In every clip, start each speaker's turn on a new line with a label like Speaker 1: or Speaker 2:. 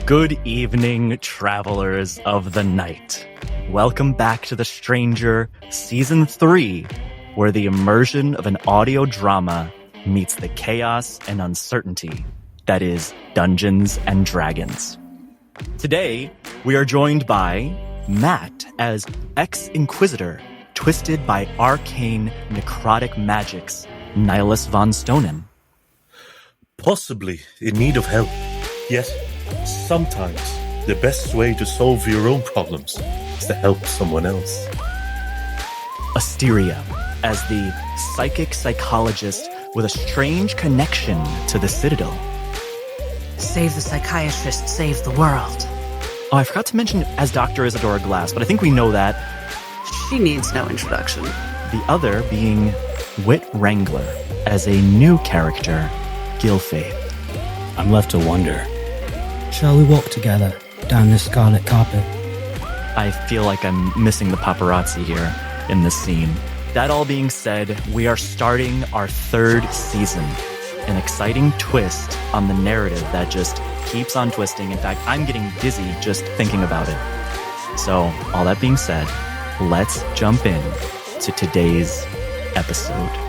Speaker 1: Good evening, travelers of the night. Welcome back to The Stranger, Season 3, where the immersion of an audio drama meets the chaos and uncertainty that is Dungeons and Dragons. Today, we are joined by Matt as ex-Inquisitor, twisted by arcane necrotic magics, Nihilus von Stonen.
Speaker 2: Possibly in need of help. Yet, sometimes the best way to solve your own problems is to help someone else.
Speaker 1: Asteria, as the psychic psychologist with a strange connection to the Citadel.
Speaker 3: Save the psychiatrist, save the world.
Speaker 1: Oh, I forgot to mention as Dr. Isadora Glass, but I think we know that.
Speaker 3: She needs no introduction.
Speaker 1: The other being Wit Wrangler, as a new character, Gilfaith.
Speaker 4: I'm left to wonder. Shall we walk together down this scarlet carpet?
Speaker 1: I feel like I'm missing the paparazzi here in this scene. That all being said, we are starting our third season. An exciting twist on the narrative that just keeps on twisting. In fact, I'm getting dizzy just thinking about it. So, all that being said, let's jump in to today's episode.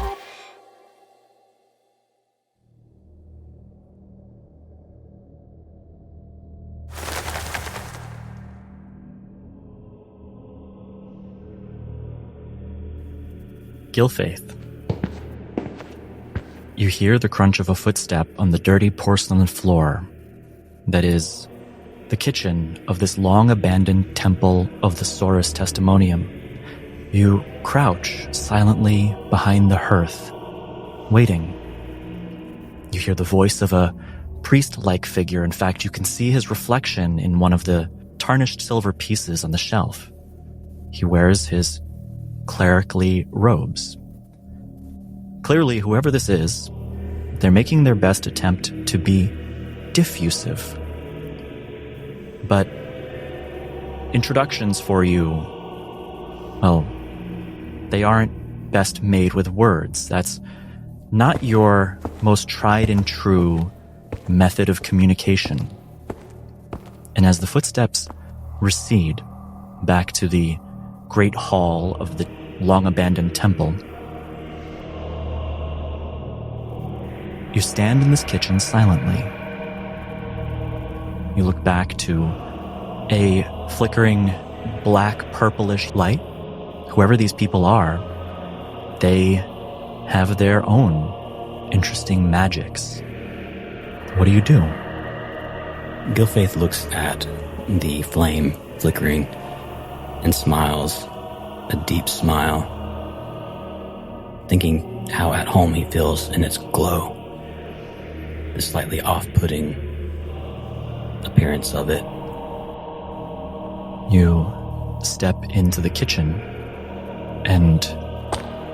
Speaker 1: Gilfaith. You hear the crunch of a footstep on the dirty porcelain floor. That is the kitchen of this long-abandoned temple of the Saurus Testimonium. You crouch silently behind the hearth, waiting. You hear the voice of a priest-like figure. In fact, you can see his reflection in one of the tarnished silver pieces on the shelf. He wears his clerically robes. Clearly, whoever this is, they're making their best attempt to be diffusive. But introductions for you, well, they aren't best made with words. That's not your most tried and true method of communication. And as the footsteps recede back to the great hall of the long-abandoned temple, you stand in this kitchen silently. You look back to a flickering black purplish light. Whoever these people are, they have their own interesting magics. What do you do?
Speaker 4: Gilfaith looks at the flame flickering and smiles a deep smile, thinking how at home he feels in its glow, the slightly off-putting appearance of it.
Speaker 1: You step into the kitchen and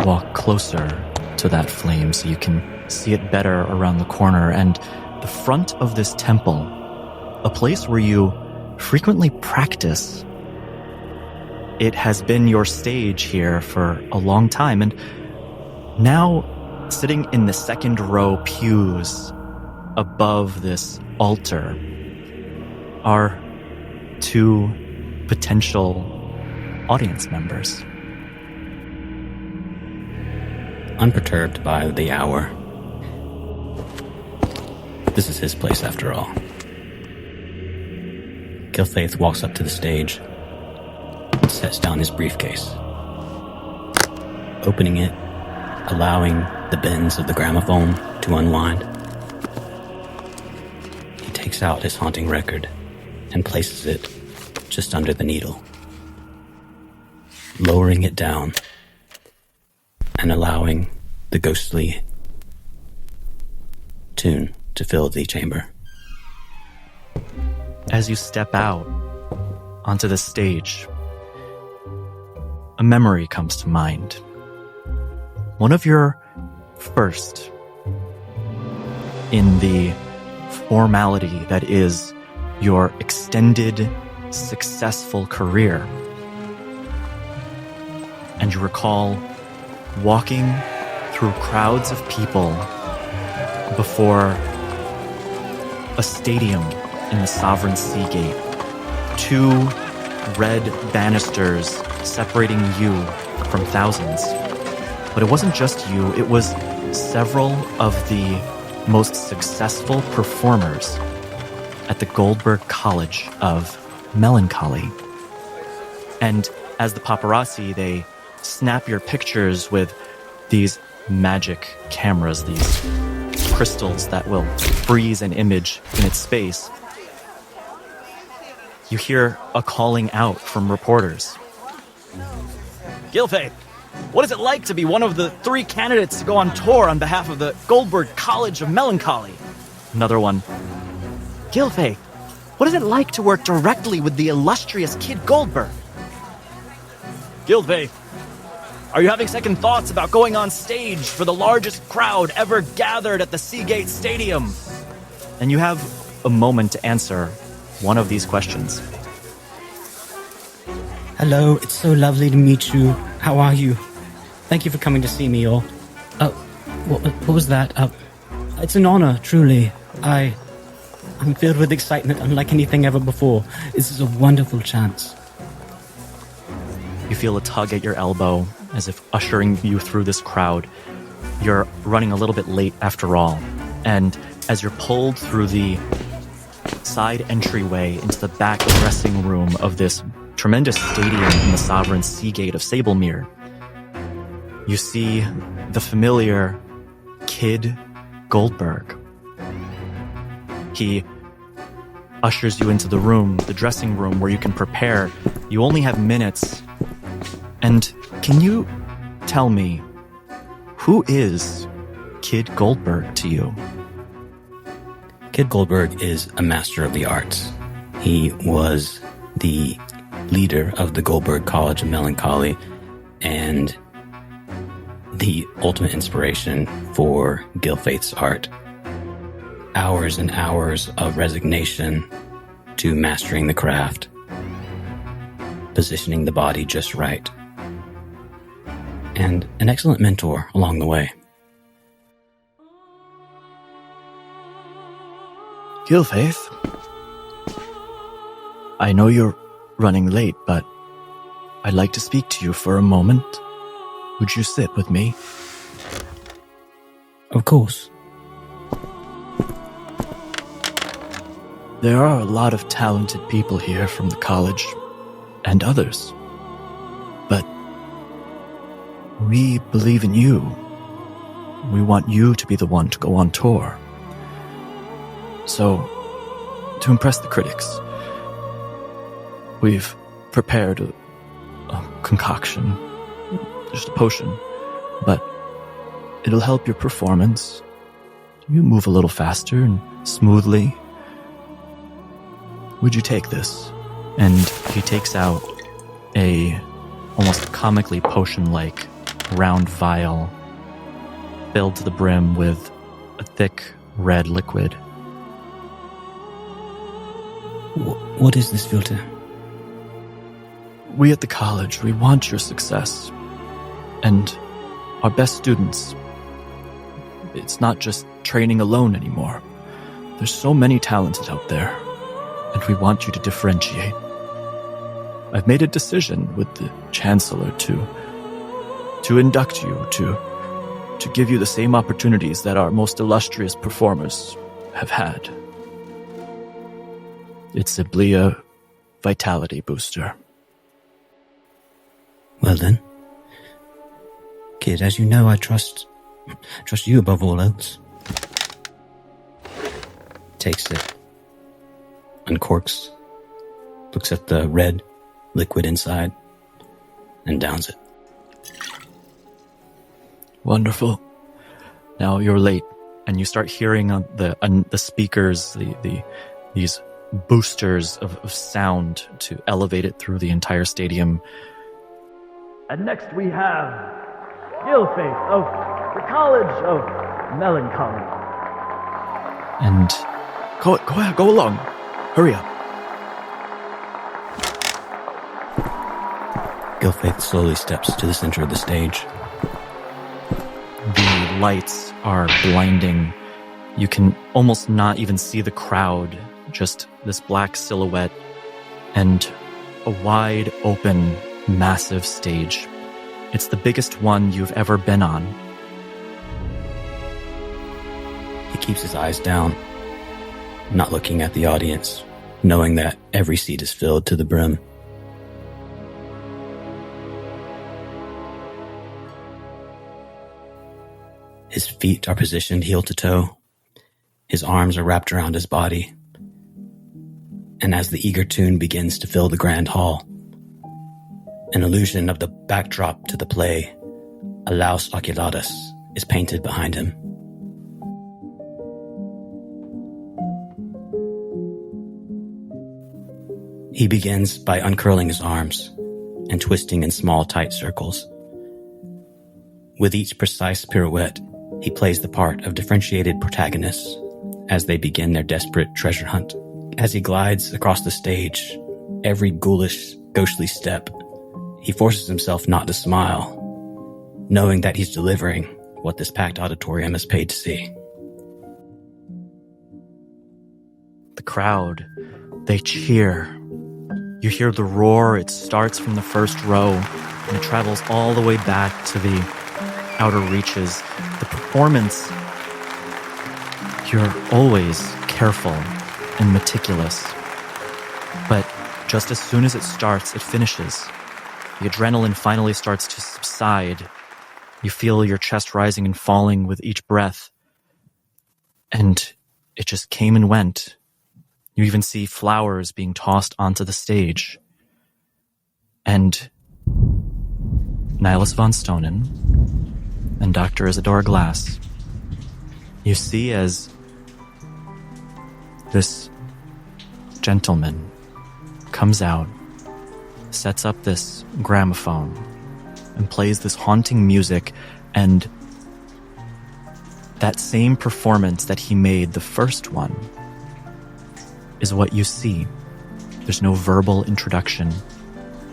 Speaker 1: walk closer to that flame so you can see it better around the corner. And the front of this temple, a place where you frequently practice. It has been your stage here for a long time, and now sitting in the second row pews above this altar are two potential audience members.
Speaker 4: Unperturbed by the hour. This is his place after all. Gilfaith walks up to the stage, sets down his briefcase, opening it, allowing the bends of the gramophone to unwind. He takes out his haunting record and places it just under the needle, lowering it down and allowing the ghostly tune to fill the chamber.
Speaker 1: As you step out onto the stage, a memory comes to mind. One of your first in the formality that is your extended, successful career. And you recall walking through crowds of people before a stadium in the Sovereign Sea Gate. 2 red banisters separating you from thousands. But it wasn't just you, it was several of the most successful performers at the Goldberg College of Melancholy. And as the paparazzi, they snap your pictures with these magic cameras, these crystals that will freeze an image in its space. You hear a calling out from reporters. Gilfaith, what is it like to be one of the 3 candidates to go on tour on behalf of the Goldberg College of Melancholy? Another one. Gilfaith, what is it like to work directly with the illustrious Kid Goldberg? Gilfaith, are you having second thoughts about going on stage for the largest crowd ever gathered at the Seagate Stadium? And you have a moment to answer one of these questions.
Speaker 4: Hello, it's so lovely to meet you. How are you? Thank you for coming to see me, all. What was that? It's an honor, truly. I'm filled with excitement unlike anything ever before. This is a wonderful chance.
Speaker 1: You feel a tug at your elbow, as if ushering you through this crowd. You're running a little bit late after all. And as you're pulled through the side entryway into the back dressing room of this tremendous stadium in the Sovereign Sea Gate of Sablemere, you see the familiar Kid Goldberg. He ushers you into the room, the dressing room, where you can prepare. You only have minutes. And can you tell me, who is Kid Goldberg to you?
Speaker 4: Kid Goldberg is a master of the arts. He was the leader of the Goldberg College of Melancholy and the ultimate inspiration for Gilfaith's art. Hours and hours of resignation to mastering the craft, positioning the body just right, and an excellent mentor along the way.
Speaker 1: Gilfaith, I know you're running late, but I'd like to speak to you for a moment. Would you sit with me?
Speaker 4: Of course.
Speaker 1: There are a lot of talented people here from the college, and others. But we believe in you. We want you to be the one to go on tour. So, to impress the critics, we've prepared a concoction, just a potion, but it'll help your performance. You move a little faster and smoothly. Would you take this? And he takes out a almost comically potion-like round vial filled to the brim with a thick red liquid.
Speaker 4: What is this filter?
Speaker 1: We at the college, we want your success. And our best students. It's not just training alone anymore. There's so many talented out there. And we want you to differentiate. I've made a decision with the Chancellor to induct you, to give you the same opportunities that our most illustrious performers have had. It's simply a vitality booster.
Speaker 4: Well then, Kid, as you know, I trust you above all else. Takes it, uncorks, looks at the red liquid inside, and downs it.
Speaker 1: Wonderful. Now you're late, and you start hearing on the speakers, these boosters of sound to elevate it through the entire stadium. And next we have Gilfaith of the College of Melancholy. And go along. Hurry up.
Speaker 4: Gilfaith slowly steps to the center of the stage.
Speaker 1: The lights are blinding. You can almost not even see the crowd. just this black silhouette and a wide open, massive stage. It's the biggest one you've ever been on.
Speaker 4: He keeps his eyes down, not looking at the audience, knowing that every seat is filled to the brim. His feet are positioned heel to toe. His arms are wrapped around his body. And as the eager tune begins to fill the grand hall, an illusion of the backdrop to the play, a Laus Oculatus, is painted behind him. He begins by uncurling his arms and twisting in small, tight circles. With each precise pirouette, he plays the part of differentiated protagonists as they begin their desperate treasure hunt. As he glides across the stage, every ghoulish, ghostly step, he forces himself not to smile, knowing that he's delivering what this packed auditorium is paid to see.
Speaker 1: The crowd, they cheer. You hear the roar. It starts from the first row and it travels all the way back to the outer reaches. The performance, you're always careful and meticulous. But just as soon as it starts, it finishes. The adrenaline finally starts to subside. You feel your chest rising and falling with each breath. And it just came and went. You even see flowers being tossed onto the stage. And Nihilus von Stonen and Dr. Isadora Glass, you see as this gentleman comes out, sets up this gramophone, and plays this haunting music, and that same performance that he made the first one is what you see. There's no verbal introduction,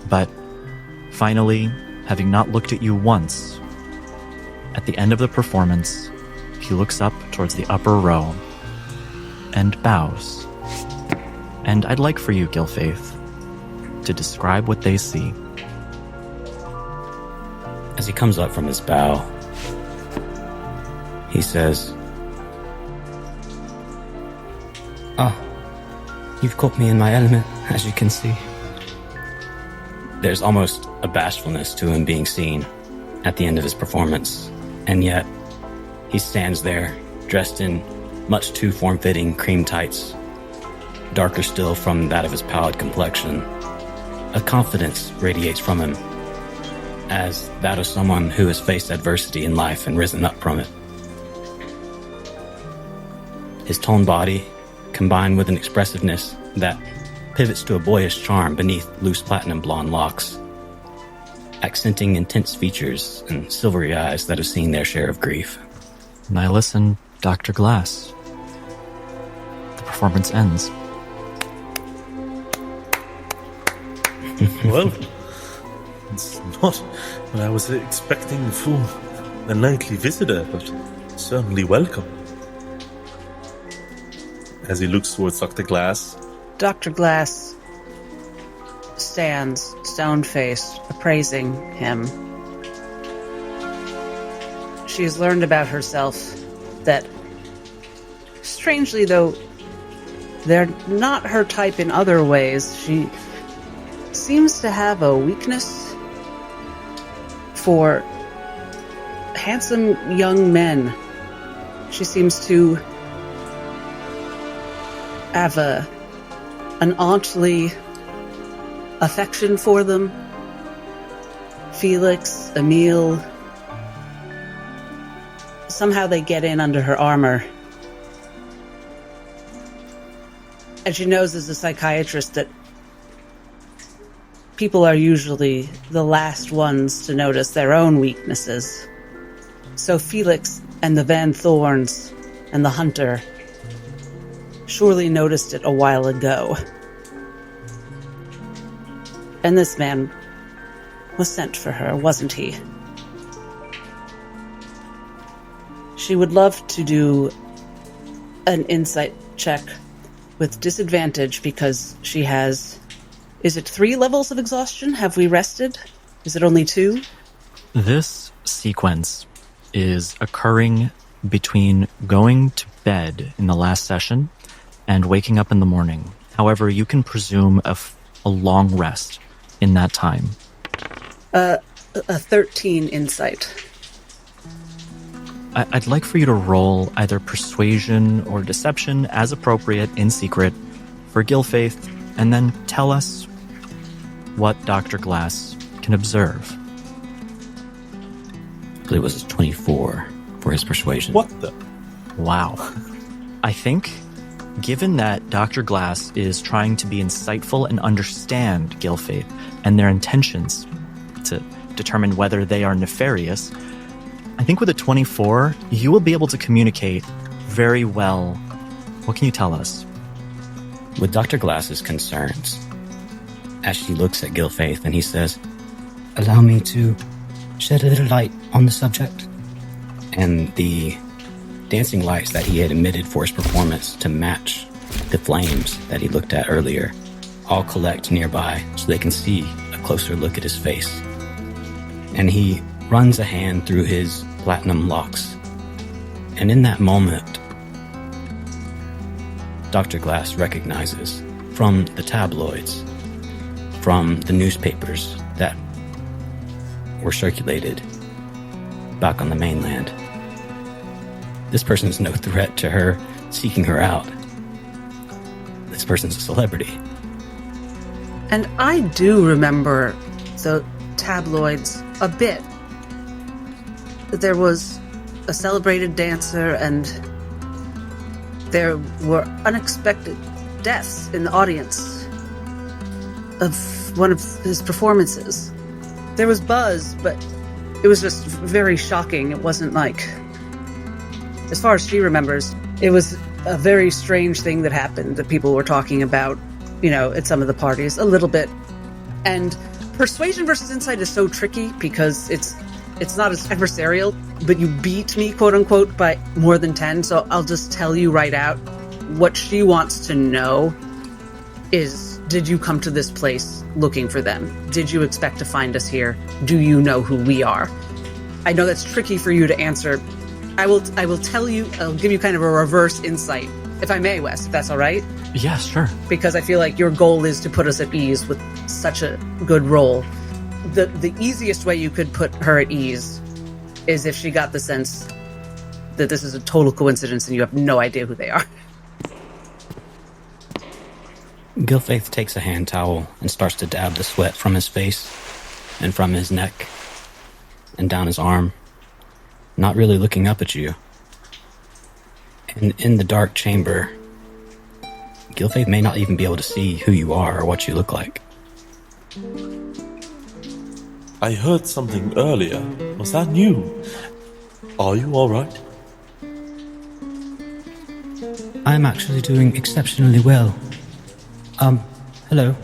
Speaker 1: but finally, having not looked at you once, at the end of the performance, he looks up towards the upper row and bows. And I'd like for you, Gilfaith, to describe what they see.
Speaker 4: As he comes up from his bow, he says, "Oh, you've caught me in my element, as you can see." There's almost a bashfulness to him being seen at the end of his performance, and yet he stands there, dressed in much too form-fitting cream tights, darker still from that of his pallid complexion. A confidence radiates from him, as that of someone who has faced adversity in life and risen up from it. His toned body, combined with an expressiveness that pivots to a boyish charm beneath loose platinum blonde locks, accenting intense features and silvery eyes that have seen their share of grief.
Speaker 1: Nihilus and Dr. Glass. The performance ends.
Speaker 2: Well, it's not what I was expecting for a nightly visitor, but certainly welcome. As he looks towards Dr. Glass.
Speaker 3: Dr. Glass stands stone-faced, appraising him. She has learned about herself that, strangely though, they're not her type in other ways. She seems to have a weakness for handsome young men. She seems to have an auntly affection for them. Felix, Emile, somehow they get in under her armor. And she knows as a psychiatrist that people are usually the last ones to notice their own weaknesses. So Felix and the Van Thorns and the Hunter surely noticed it a while ago. And this man was sent for her, wasn't he? She would love to do an insight check with disadvantage because she has... Is it 3 levels of exhaustion? Have we rested? Is it only 2?
Speaker 1: This sequence is occurring between going to bed in the last session and waking up in the morning. However, you can presume a long rest in that time.
Speaker 3: A 13 insight.
Speaker 1: I'd like for you to roll either persuasion or deception as appropriate in secret for Gilfaith, and then tell us what Dr. Glass can observe.
Speaker 4: I believe it was 24 for his persuasion.
Speaker 2: What the?
Speaker 1: Wow. I think, given that Dr. Glass is trying to be insightful and understand Gilfaith and their intentions to determine whether they are nefarious, I think with a 24, you will be able to communicate very well. What can you tell us?
Speaker 4: With Dr. Glass's concerns, as she looks at Gilfaith and he says, "Allow me to shed a little light on the subject." And the dancing lights that he had emitted for his performance to match the flames that he looked at earlier all collect nearby so they can see a closer look at his face. And he runs a hand through his platinum locks. And in that moment, Dr. Glass recognizes from the tabloids, from the newspapers that were circulated back on the mainland, this person's no threat to her seeking her out. This person's a celebrity.
Speaker 3: And I do remember the tabloids a bit. There was a celebrated dancer and there were unexpected deaths in the audience of one of his performances. There was buzz, but it was just very shocking. It wasn't like... As far as she remembers, it was a very strange thing that happened that people were talking about, at some of the parties, a little bit. And persuasion versus insight is so tricky because it's not as adversarial, but you beat me, quote unquote, by more than 10. So I'll just tell you right out, what she wants to know is, did you come to this place looking for them? Did you expect to find us here? Do you know who we are? I know that's tricky for you to answer. I will tell you, I'll give you kind of a reverse insight, if I may, Wes, if that's all right.
Speaker 1: Yeah, sure.
Speaker 3: Because I feel like your goal is to put us at ease with such a good roll. The easiest way you could put her at ease is if she got the sense that this is a total coincidence and you have no idea who they are.
Speaker 4: Gilfaith takes a hand towel and starts to dab the sweat from his face and from his neck and down his arm, not really looking up at you. And in the dark chamber, Gilfaith may not even be able to see who you are or what you look like.
Speaker 2: I heard something earlier. Was that you? Are you alright?
Speaker 4: I'm actually doing exceptionally well. Hello.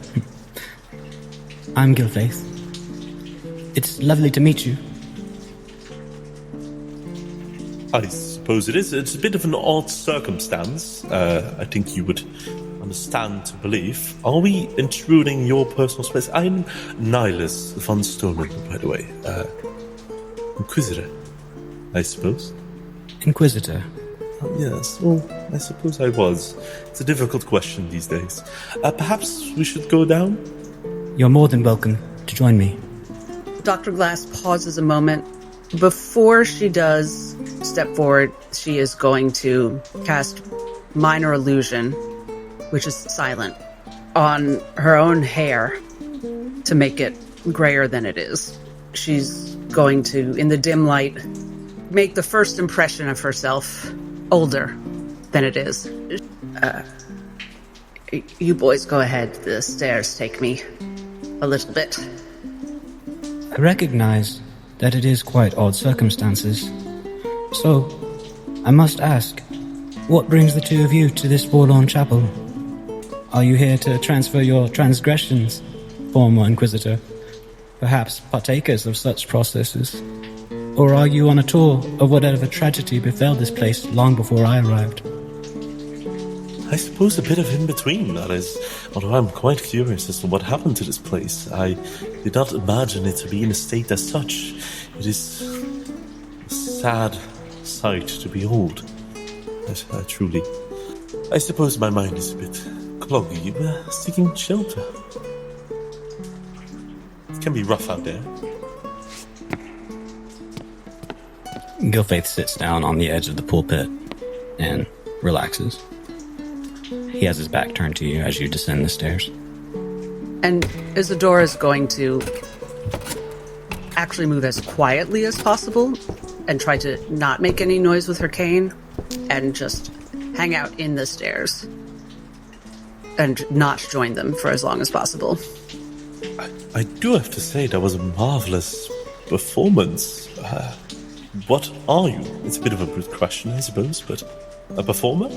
Speaker 4: I'm Gilfaith. It's lovely to meet you.
Speaker 2: I suppose it is. It's a bit of an odd circumstance. I think you would understand to believe. Are we intruding your personal space? I'm Nihilus von Stoneman, by the way. Inquisitor, I suppose.
Speaker 4: Inquisitor?
Speaker 2: Oh, yes, well, I suppose I was. It's a difficult question these days. Perhaps we should go down?
Speaker 4: You're more than welcome to join me.
Speaker 3: Dr. Glass pauses a moment. Before she does step forward, she is going to cast Minor Illusion, which is silent, on her own hair to make it grayer than it is. She's going to, in the dim light, make the first impression of herself older than it is. You boys go ahead. The stairs take me a little bit.
Speaker 4: I recognize that it is quite odd circumstances. So, I must ask, what brings the two of you to this forlorn chapel? Are you here to transfer your transgressions, former Inquisitor? Perhaps partakers of such processes? Or are you on a tour of whatever tragedy befell this place long before I arrived?
Speaker 2: I suppose a bit of in between, that is. Although I'm quite curious as to what happened to this place. I did not imagine it to be in a state as such. It is a sad sight to behold. Truly. I suppose my mind is a bit cloggy. You were seeking shelter. It can be rough out there.
Speaker 4: Gilfaith sits down on the edge of the pulpit and relaxes. He has his back turned to you as you descend the stairs.
Speaker 3: And Isadora is going to actually move as quietly as possible and try to not make any noise with her cane and just hang out in the stairs and not join them for as long as possible.
Speaker 2: I do have to say that was a marvelous performance. What are you? It's a bit of a brute question, I suppose, but a performer?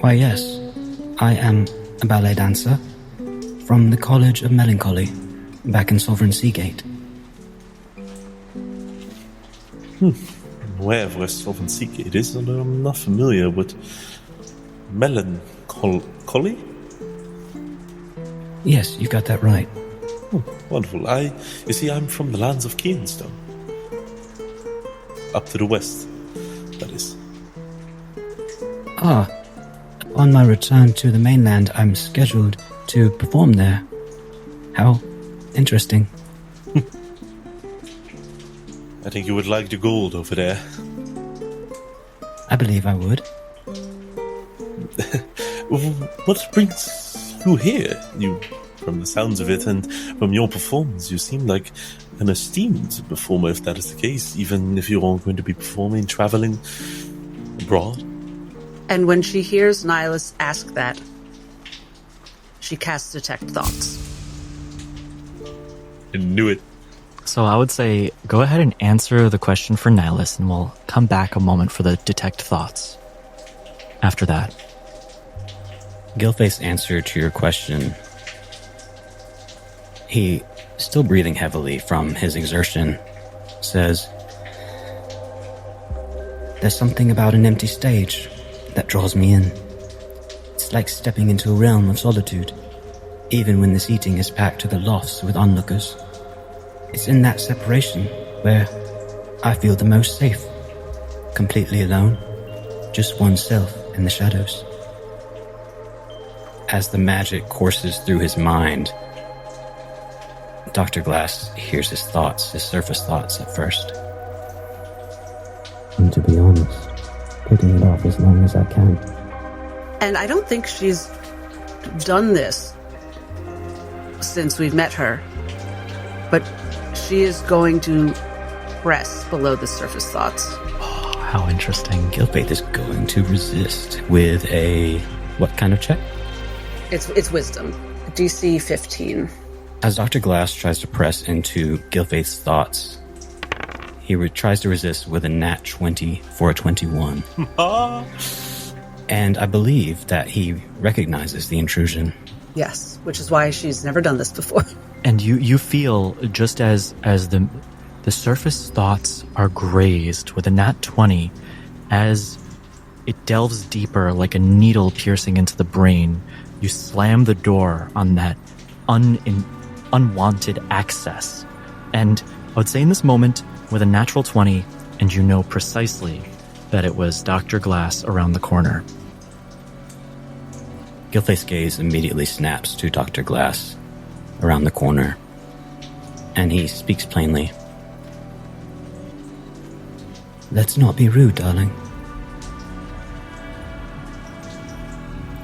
Speaker 4: Why, yes. I am a ballet dancer from the College of Melancholy back in Sovereign Seagate.
Speaker 2: Wherever Sovereign Seagate is, although I'm not familiar with melancholy?
Speaker 4: Yes, you got that right.
Speaker 2: Oh, wonderful. You see, I'm from the lands of Keenstone. Up to the west, that is.
Speaker 4: Ah, on my return to the mainland, I'm scheduled to perform there. How interesting.
Speaker 2: I think you would like the gold over there.
Speaker 4: I believe I would.
Speaker 2: What brings you here? From the sounds of it and from your performance, you seem like an esteemed performer, if that is the case, even if you're all going to be performing, traveling abroad.
Speaker 3: And when she hears Nihilus ask that, she casts Detect Thoughts.
Speaker 2: I knew it.
Speaker 1: So I would say go ahead and answer the question for Nihilus, and we'll come back a moment for the Detect Thoughts after that.
Speaker 4: Gilfaith's answer to your question, he, still breathing heavily from his exertion, says, "There's something about an empty stage that draws me in. It's like stepping into a realm of solitude, even when the seating is packed to the lofts with onlookers. It's in that separation where I feel the most safe, completely alone, just oneself in the shadows." As the magic courses through his mind, Dr. Glass hears his thoughts, his surface thoughts at first. And to be honest, putting it off as long as I can.
Speaker 3: And I don't think she's done this since we've met her. But she is going to press below the surface thoughts.
Speaker 1: Oh, how interesting.
Speaker 4: Gilfaith is going to resist with a... what kind of check?
Speaker 3: It's wisdom. DC 15.
Speaker 4: As Dr. Glass tries to press into Gilfaith's thoughts, he tries to resist with a nat 20 for a 21. And I believe that he recognizes the intrusion.
Speaker 3: Yes, which is why she's never done this before.
Speaker 1: And you feel, just as the surface thoughts are grazed with a nat 20, as it delves deeper like a needle piercing into the brain, you slam the door on that unwanted access. And I would say in this moment, with a natural 20, and you know precisely that it was Dr. Glass around the corner.
Speaker 4: Gilfaith's gaze immediately snaps to Dr. Glass around the corner, and he speaks plainly. "Let's not be rude, darling.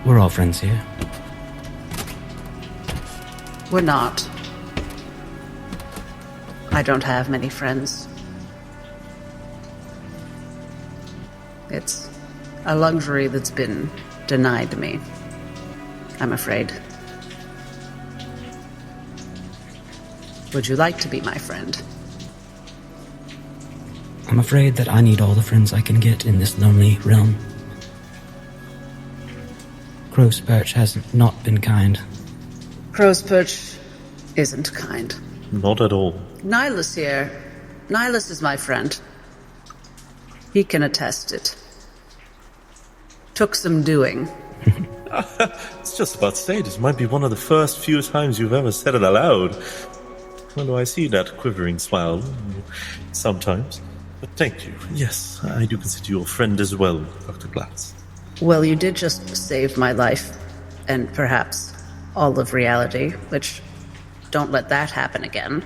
Speaker 4: We're all friends here."
Speaker 3: We're not. I don't have many friends. It's a luxury that's been denied me, I'm afraid. Would you like to be my friend?
Speaker 4: I'm afraid that I need all the friends I can get in this lonely realm. Crow's Perch has not been kind.
Speaker 3: Crow's Perch isn't kind.
Speaker 2: Not at all.
Speaker 3: Nihilus here. Nihilus is my friend. He can attest it. took some doing.
Speaker 2: It's just about to say, this might be one of the first few times you've ever said it aloud. When do I see that quivering smile? Sometimes. But thank you. Yes, I do consider you a friend as well, Dr. Glass.
Speaker 3: Well, you did just save my life, and perhaps all of reality, which don't let that happen again.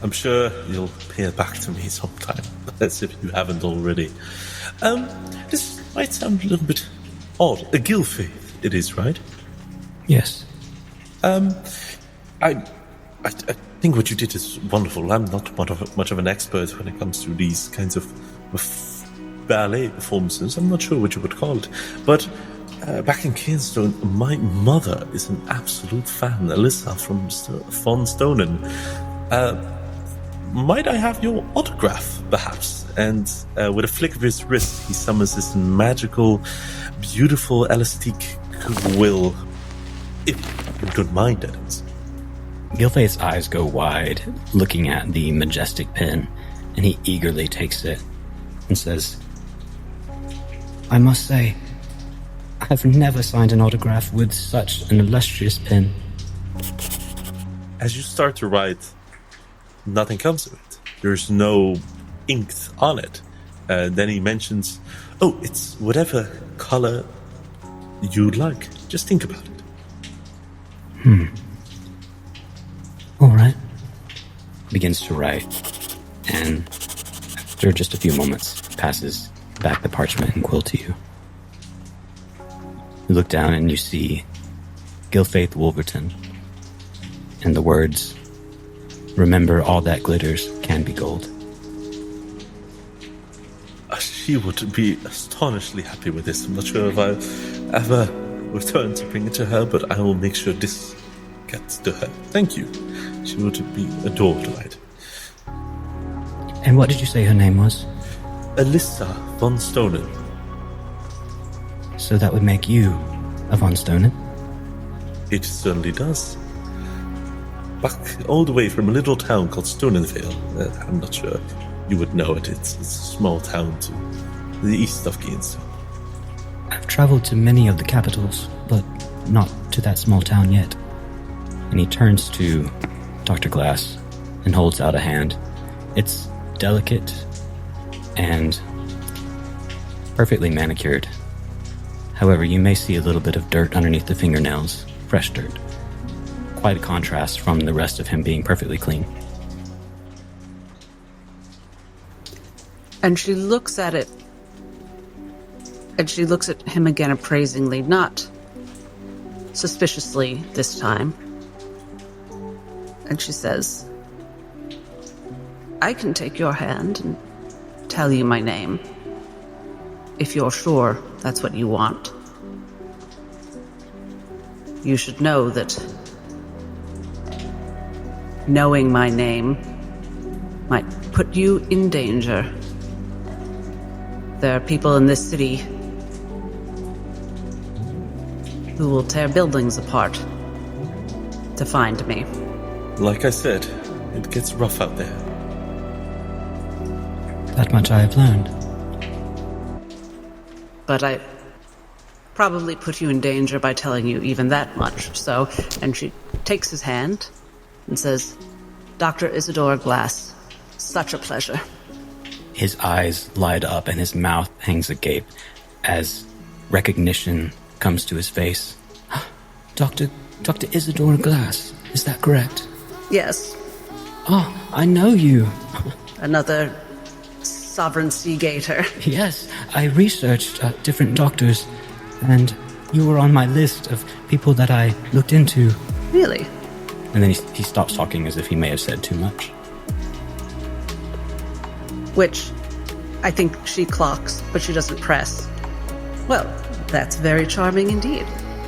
Speaker 2: I'm sure you'll pay it back to me sometime, as if you haven't already. This might sound a little bit odd. A Gilfaith, it is, right?
Speaker 4: Yes.
Speaker 2: I think what you did is wonderful. I'm not much of an expert when it comes to these kinds of ballet performances. I'm not sure what you would call it. But back in Cairnstone, my mother is an absolute fan, Alyssa from Von Stonen. Might I have your autograph, perhaps? And with a flick of his wrist, he summons this magical, beautiful elastic quill. If you don't mind, that is.
Speaker 4: Gilfaith's eyes go wide, looking at the majestic pen, and he eagerly takes it and says, I must say, I've never signed an autograph with such an illustrious pen.
Speaker 2: As you start to write, nothing comes of it. There's no ink on it. Then he mentions, oh, it's whatever color you'd like. Just think about it.
Speaker 4: All right. Begins to write, and after just a few moments, passes back the parchment and quill to you. You look down and you see Gilfaith Wolverton, and the words, remember all that glitters can be gold.
Speaker 2: She would be astonishingly happy with this. I'm not sure if I'll ever return to bring it to her, but I will make sure this gets to her. Thank you. She would be adored by it.
Speaker 4: And what did you say her name was?
Speaker 2: Alyssa Von Stonen.
Speaker 4: So that would make you a Von Stonen?
Speaker 2: It certainly does. Back all the way from a little town called Stonenvale. I'm not sure you would know it. It's a small town to the east of Cairnstone.
Speaker 4: I've traveled to many of the capitals, but not to that small town yet. And he turns to Dr. Glass and holds out a hand. It's delicate and perfectly manicured. However, you may see a little bit of dirt underneath the fingernails, fresh dirt. Quite a contrast from the rest of him being perfectly clean.
Speaker 3: And she looks at it, and she looks at him again appraisingly, not suspiciously this time. And she says, I can take your hand and tell you my name, if you're sure that's what you want. You should know that knowing my name might put you in danger. There are people in this city who will tear buildings apart to find me.
Speaker 2: Like I said, it gets rough out there.
Speaker 4: That much I have learned.
Speaker 3: But I probably put you in danger by telling you even that much. So, and she takes his hand and says, Dr. Isidore Glass, such a pleasure.
Speaker 4: His eyes light up and his mouth hangs agape as recognition comes to his face. Dr. Isidore Glass, is that correct?
Speaker 3: Yes.
Speaker 4: Oh, I know you.
Speaker 3: Another sovereign sea gator.
Speaker 4: Yes, I researched different doctors, and you were on my list of people that I looked into.
Speaker 3: Really?
Speaker 4: And then he stops talking as if he may have said too much.
Speaker 3: Which I think she clocks, but she doesn't press. Well, that's very charming indeed.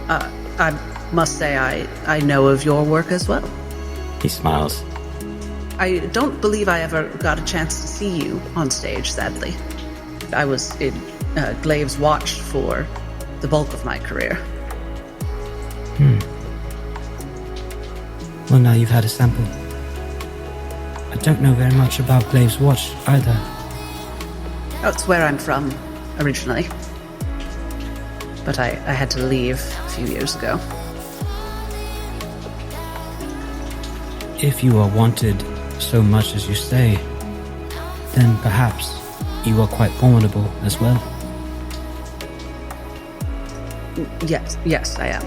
Speaker 3: I must say I know of your work as well.
Speaker 4: He smiles.
Speaker 3: I don't believe I ever got a chance to see you on stage, sadly. I was in Glave's Watch for the bulk of my career.
Speaker 4: Well, now you've had a sample. I don't know very much about Glave's Watch either.
Speaker 3: That's where I'm from. originally. But I had to leave a few years ago.
Speaker 4: If you are wanted so much as you say, then perhaps you are quite formidable as well.
Speaker 3: Yes, I am.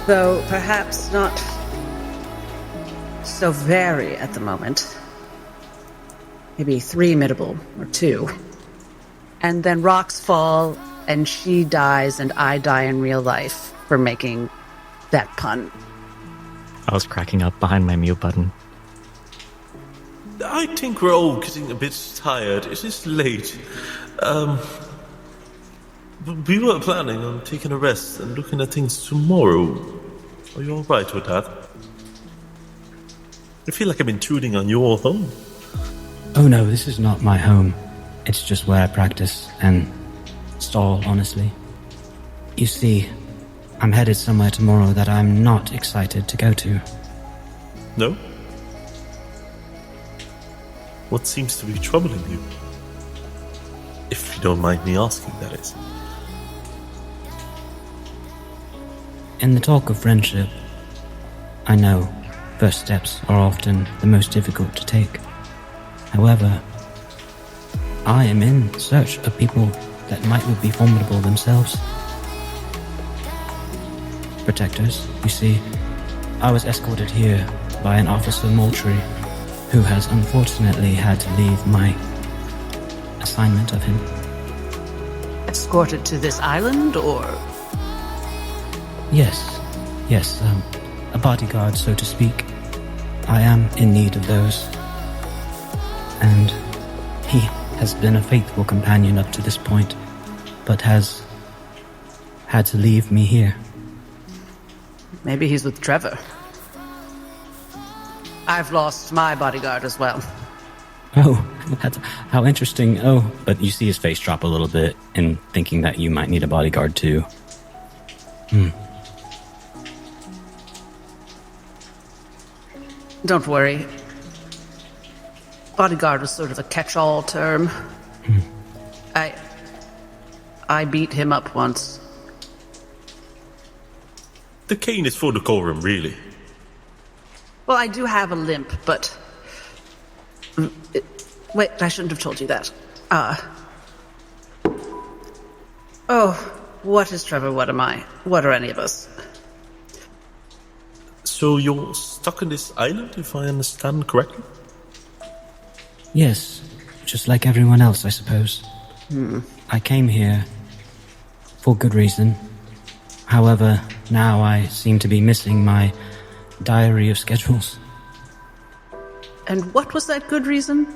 Speaker 3: Though perhaps not so very at the moment. Maybe 3 middle or 2. And then rocks fall, and she dies, and I die in real life for making that pun.
Speaker 1: I was cracking up behind my mute button.
Speaker 2: I think we're all getting a bit tired. It is late. We were planning on taking a rest and looking at things tomorrow. Are you alright with that? I feel like I'm intruding on your home.
Speaker 4: Oh no, this is not my home. It's just where I practice and stall, honestly. You see, I'm headed somewhere tomorrow that I'm not excited to go to.
Speaker 2: No? What seems to be troubling you? If you don't mind me asking, that is.
Speaker 4: In the talk of friendship, I know first steps are often the most difficult to take. However, I am in search of people that might be formidable themselves. Protectors, you see. I was escorted here by an Officer Moultrie, who has unfortunately had to leave my assignment of him.
Speaker 3: Escorted to this island, or?
Speaker 4: Yes, a bodyguard, so to speak. I am in need of those. And he has been a faithful companion up to this point, but has had to leave me here.
Speaker 3: Maybe he's with Trevor. I've lost my bodyguard as well.
Speaker 4: Oh, that's how interesting. Oh, but you see his face drop a little bit in thinking that you might need a bodyguard too.
Speaker 3: Don't worry. Bodyguard was sort of a catch-all term. I beat him up once.
Speaker 2: The cane is for decorum, really.
Speaker 3: Well, I do have a limp, but... Wait, I shouldn't have told you that. Oh, what is Trevor? What am I? What are any of us?
Speaker 2: So you're stuck on this island, if I understand correctly?
Speaker 4: Yes, just like everyone else, I suppose. I came here for good reason. However, now I seem to be missing my diary of schedules.
Speaker 3: And what was that good reason?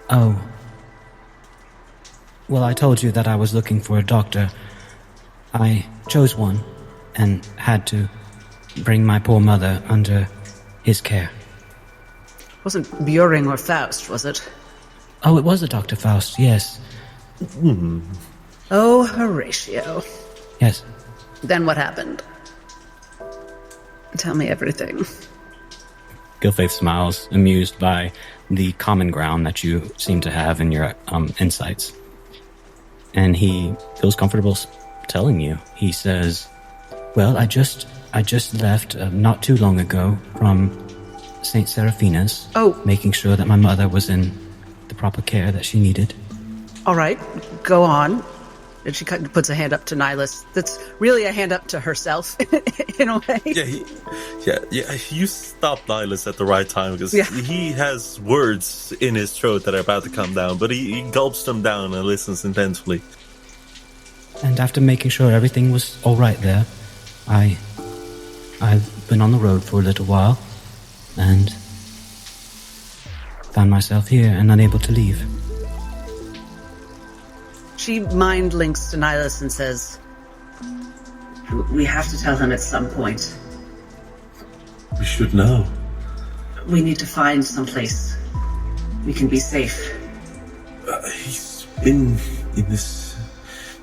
Speaker 4: Oh. Well, I told you that I was looking for a doctor. I chose one and had to bring my poor mother under his care.
Speaker 3: Wasn't Veering or Faust, was it?
Speaker 4: Oh, it was a Dr. Faust, yes.
Speaker 3: Oh, Horatio.
Speaker 4: Yes.
Speaker 3: Then what happened? Tell me everything.
Speaker 4: Gilfaith smiles, amused by the common ground that you seem to have in your insights. And he feels comfortable telling you. He says, well, I just left not too long ago from St. Seraphina's.
Speaker 3: Oh.
Speaker 4: Making sure that my mother was in the proper care that she needed. All
Speaker 3: right, go on. And she puts a hand up to Nihilus. That's really a hand up to herself, in a way.
Speaker 2: Yeah. You stopped Nihilus at the right time, because he has words in his throat that are about to come down, but he gulps them down and listens intensely.
Speaker 4: And after making sure everything was all right there, I've been on the road for a little while, and found myself here and unable to leave.
Speaker 3: She mind links to Nihilus and says, we have to tell him at some point.
Speaker 2: We should know.
Speaker 3: We need to find some place we can be safe.
Speaker 2: He's been in this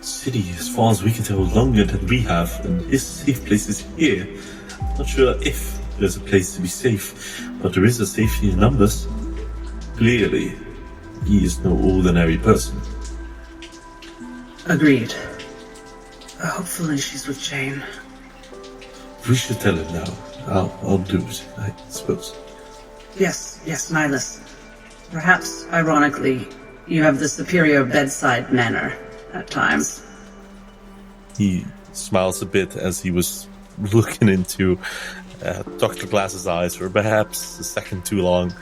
Speaker 2: city, as far as we can tell, longer than we have, and his safe place is here. Not sure if there's a place to be safe, but there is a safety in numbers. Clearly, he is no ordinary person.
Speaker 3: Agreed. Hopefully she's with Jane.
Speaker 2: We should tell him now. I'll do it, I suppose.
Speaker 3: Yes, Nihilus. Perhaps, ironically, you have the superior bedside manner at times.
Speaker 2: He smiles a bit as he was looking into Dr. Glass's eyes for perhaps a second too long.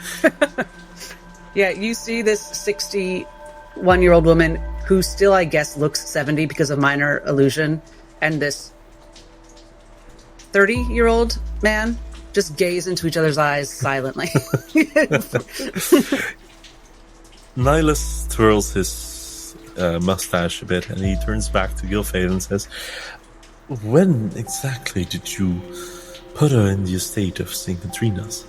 Speaker 3: Yeah, you see this 61-year-old woman who still, I guess, looks 70 because of minor illusion, and this 30-year-old man just gaze into each other's eyes silently.
Speaker 2: Nihilus twirls his mustache a bit and he turns back to Gilfade and says, "When exactly did you put her in the estate of St. Katrina's?"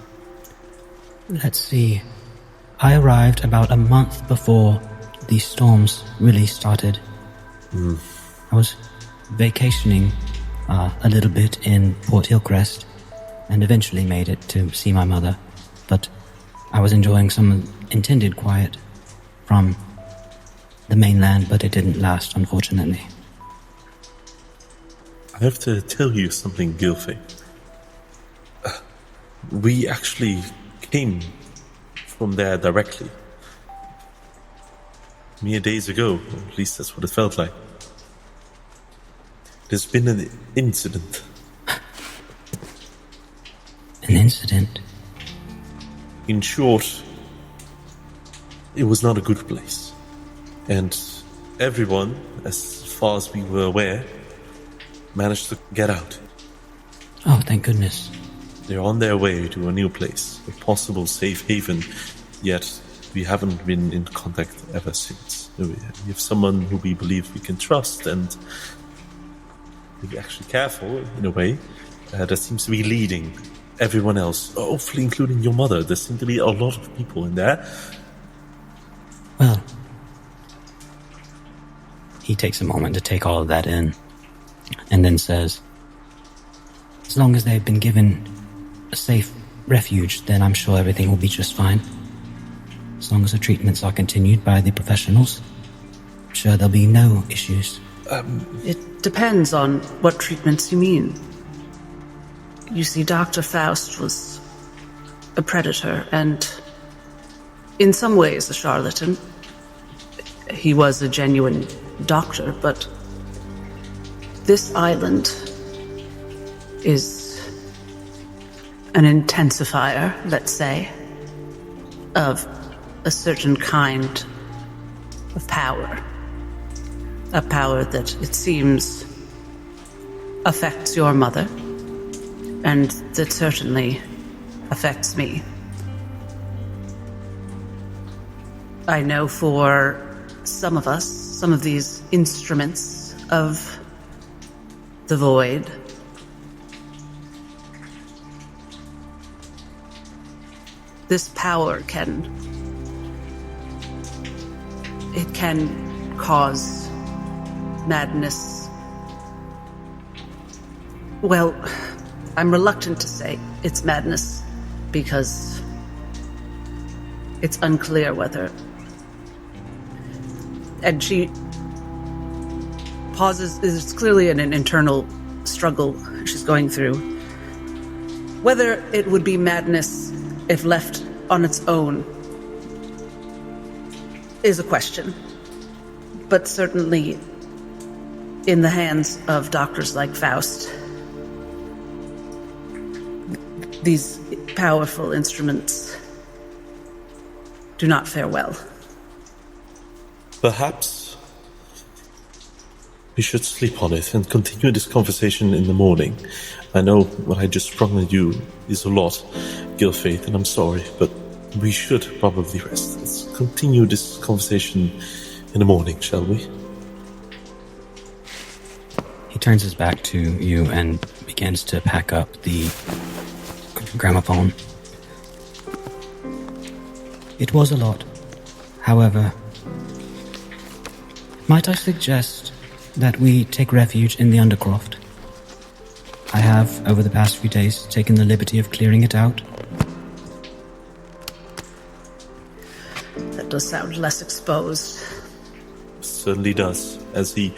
Speaker 4: Let's see. I arrived about a month before the storms really started. I was vacationing a little bit in Port Hillcrest and eventually made it to see my mother, but I was enjoying some intended quiet from the mainland, but it didn't last, unfortunately.
Speaker 2: I have to tell you something, Gilfade. We actually came from there directly. Mere days ago, or at least that's what it felt like. There's been an incident.
Speaker 4: An incident?
Speaker 2: In short, it was not a good place. And everyone, as far as we were aware, managed to get out.
Speaker 4: Oh, thank goodness.
Speaker 2: They're on their way to a new place, a possible safe haven, yet we haven't been in contact ever since. We have someone who we believe we can trust and be actually careful, in a way, that seems to be leading everyone else, hopefully including your mother. There seem to be a lot of people in there.
Speaker 4: Well, he takes a moment to take all of that in, and then says, as long as they've been given a safe refuge, then I'm sure everything will be just fine. As long as the treatments are continued by the professionals, I'm sure there'll be no issues.
Speaker 3: It depends on what treatments you mean. You see, Dr. Faust was a predator and, in some ways, a charlatan. He was a genuine doctor, but this island is an intensifier, let's say, of a certain kind of power. A power that, it seems, affects your mother, and that certainly affects me. I know for some of us, some of these instruments of the void, this power can cause madness. Well, I'm reluctant to say it's madness because it's unclear whether... And she pauses. There's clearly an internal struggle she's going through. Whether it would be madness if left on its own is a question. But certainly in the hands of doctors like Faust, these powerful instruments do not fare well.
Speaker 2: Perhaps we should sleep on it and continue this conversation in the morning. I know what I just sprung on you is a lot, Gilfade, and I'm sorry, but we should probably rest. Let's continue this conversation in the morning, shall we?
Speaker 4: He turns his back to you and begins to pack up the gramophone. It was a lot. However, might I suggest that we take refuge in the Undercroft? I have, over the past few days, taken the liberty of clearing it out.
Speaker 3: That does sound less exposed.
Speaker 2: Certainly does, as he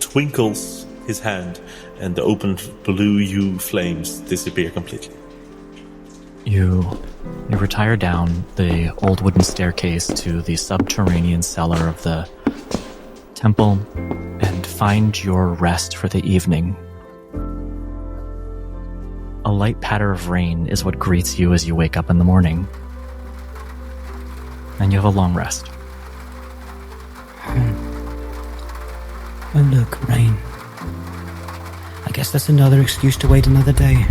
Speaker 2: twinkles his hand and the open blue hue flames disappear completely.
Speaker 1: You retire down the old wooden staircase to the subterranean cellar of the temple and find your rest for the evening. A light patter of rain is what greets you as you wake up in the morning. And you have a long rest.
Speaker 4: Oh look, rain. I guess that's another excuse to wait another day.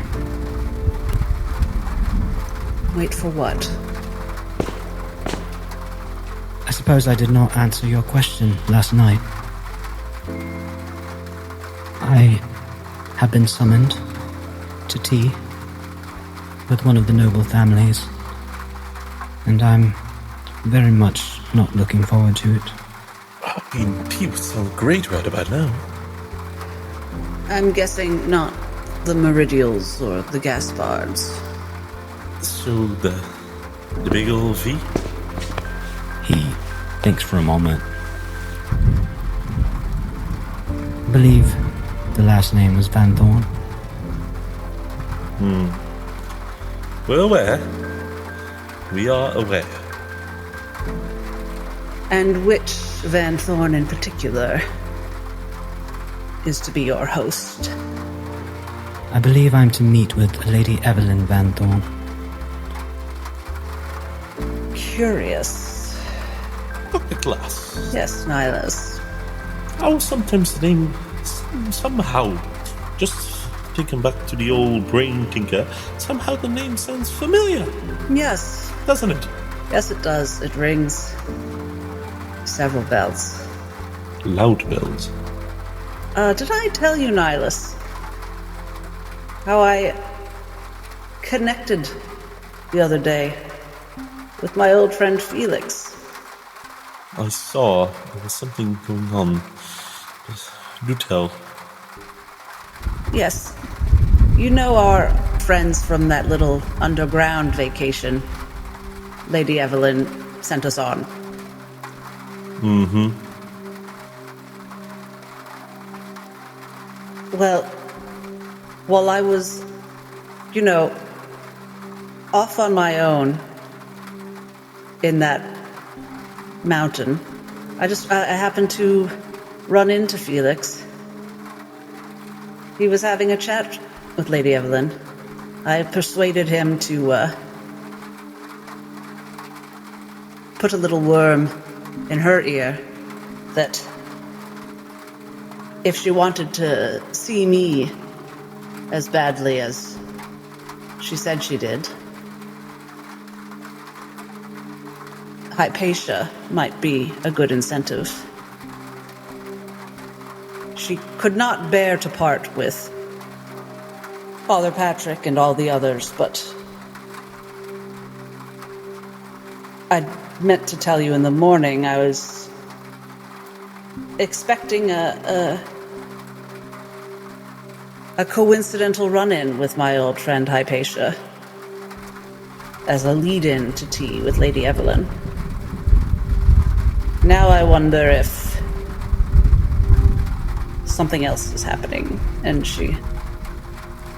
Speaker 3: Wait for what?
Speaker 4: I suppose I did not answer your question last night. I have been summoned to tea with one of the noble families, and I'm very much not looking forward to it.
Speaker 2: I mean, tea would sound great right about now.
Speaker 3: I'm guessing not the Meridials or the Gaspards.
Speaker 2: So the big old V?
Speaker 4: He thinks for a moment. I believe the last name was Van Thorn.
Speaker 2: We're aware. We are aware.
Speaker 3: And which Van Thorn in particular is to be your host?
Speaker 4: I believe I'm to meet with Lady Evelyn Van Thorn.
Speaker 3: Curious.
Speaker 2: Dr. Glass.
Speaker 3: Yes, Nihilus.
Speaker 2: How sometimes the name somehow, just thinking back to the old brain tinker, somehow the name sounds familiar,
Speaker 3: Yes.
Speaker 2: doesn't it?
Speaker 3: Yes, it does. It rings several bells.
Speaker 2: Loud bells.
Speaker 3: Did I tell you, Nihilus, how I connected the other day with my old friend Felix?
Speaker 2: I saw there was something going on. Do tell.
Speaker 3: Yes. You know our friends from that little underground vacation Lady Evelyn sent us on.
Speaker 2: Mm-hmm.
Speaker 3: Well, while I was, off on my own in that mountain, I happened to run into Felix. He was having a chat with Lady Evelyn. I persuaded him to put a little worm in her ear that if she wanted to see me as badly as she said she did, Hypatia might be a good incentive. She could not bear to part with Father Patrick and all the others, but I meant to tell you in the morning I was expecting a coincidental run-in with my old friend Hypatia as a lead-in to tea with Lady Evelyn. Now I wonder if something else is happening, and she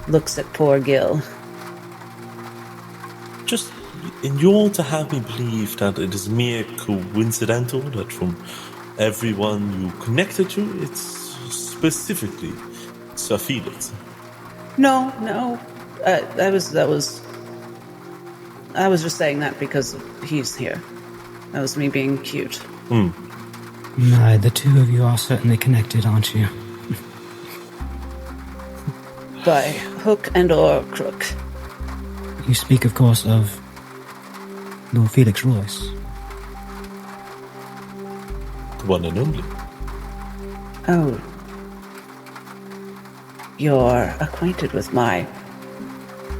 Speaker 3: looks at poor Gil.
Speaker 2: Just, and you're to have me believe that it is mere coincidental that from everyone you connected to, it's specifically Sir Felix.
Speaker 3: No. I was just saying that because he's here. That was me being cute.
Speaker 4: My, the two of you are certainly connected, aren't you?
Speaker 3: By hook and or crook.
Speaker 4: You speak, of course, of Lord Felix Royce.
Speaker 2: The one and only.
Speaker 3: Oh. You're acquainted with my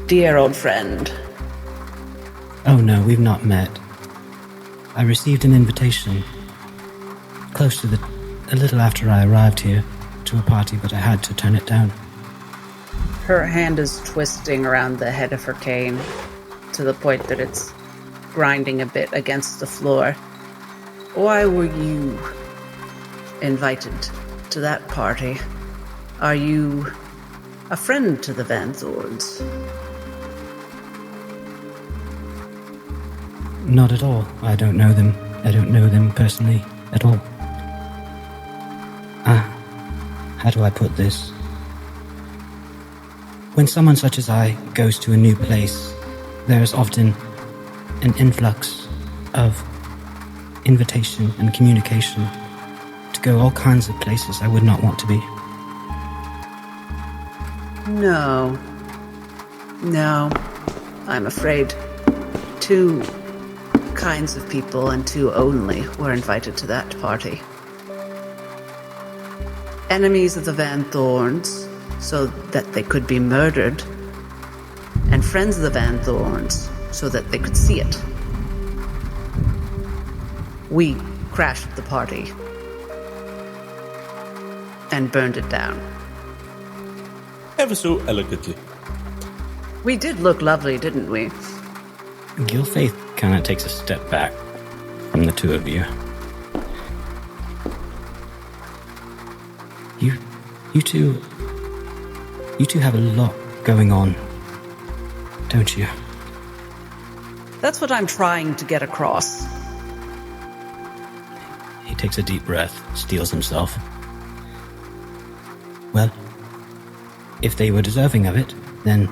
Speaker 3: dear old friend.
Speaker 4: Oh no, we've not met. I received an invitation close to a little after I arrived here to a party, but I had to turn it down.
Speaker 3: Her hand is twisting around the head of her cane to the point that it's grinding a bit against the floor. Why were you invited to that party? Are you a friend to the Van Thorns?
Speaker 4: Not at all. I don't know them. I don't know them personally at all. How do I put this? When someone such as I goes to a new place, there is often an influx of invitation and communication to go all kinds of places I would not want to be.
Speaker 3: No, I'm afraid two kinds of people and two only were invited to that party. Enemies of the Van Thorns, so that they could be murdered, and friends of the Van Thorns, so that they could see it. We crashed the party and burned it down.
Speaker 2: Ever so elegantly.
Speaker 3: We did look lovely, didn't we?
Speaker 4: Gilfaith kind of takes a step back from the two of you. You two have a lot going on, don't you?
Speaker 3: That's what I'm trying to get across.
Speaker 4: He takes a deep breath, steels himself. Well, if they were deserving of it, then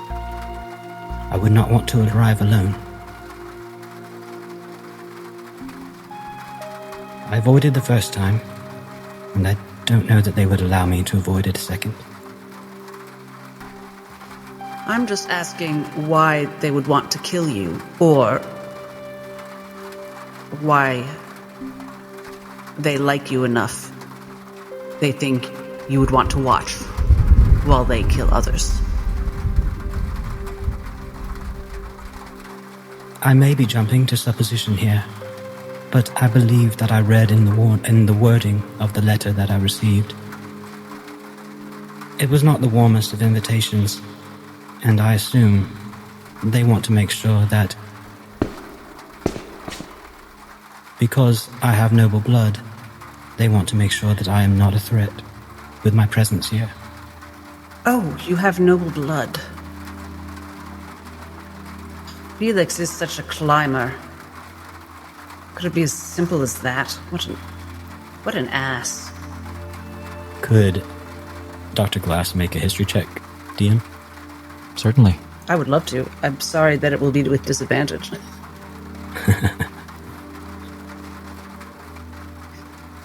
Speaker 4: I would not want to arrive alone. I avoided the first time, and I don't know that they would allow me to avoid it a second.
Speaker 3: I'm just asking why they would want to kill you, or why they like you enough they think you would want to watch while they kill others.
Speaker 4: I may be jumping to supposition here, but I believe that I read in the wording of the letter that I received. It was not the warmest of invitations, and I assume they want to make sure that because I have noble blood, they want to make sure that I am not a threat with my presence here.
Speaker 3: Oh, you have noble blood. Felix is such a climber. Could it be as simple as that? What an ass.
Speaker 4: Could Dr. Glass make a history check, DM?
Speaker 1: Certainly.
Speaker 3: I would love to. I'm sorry that it will be with disadvantage.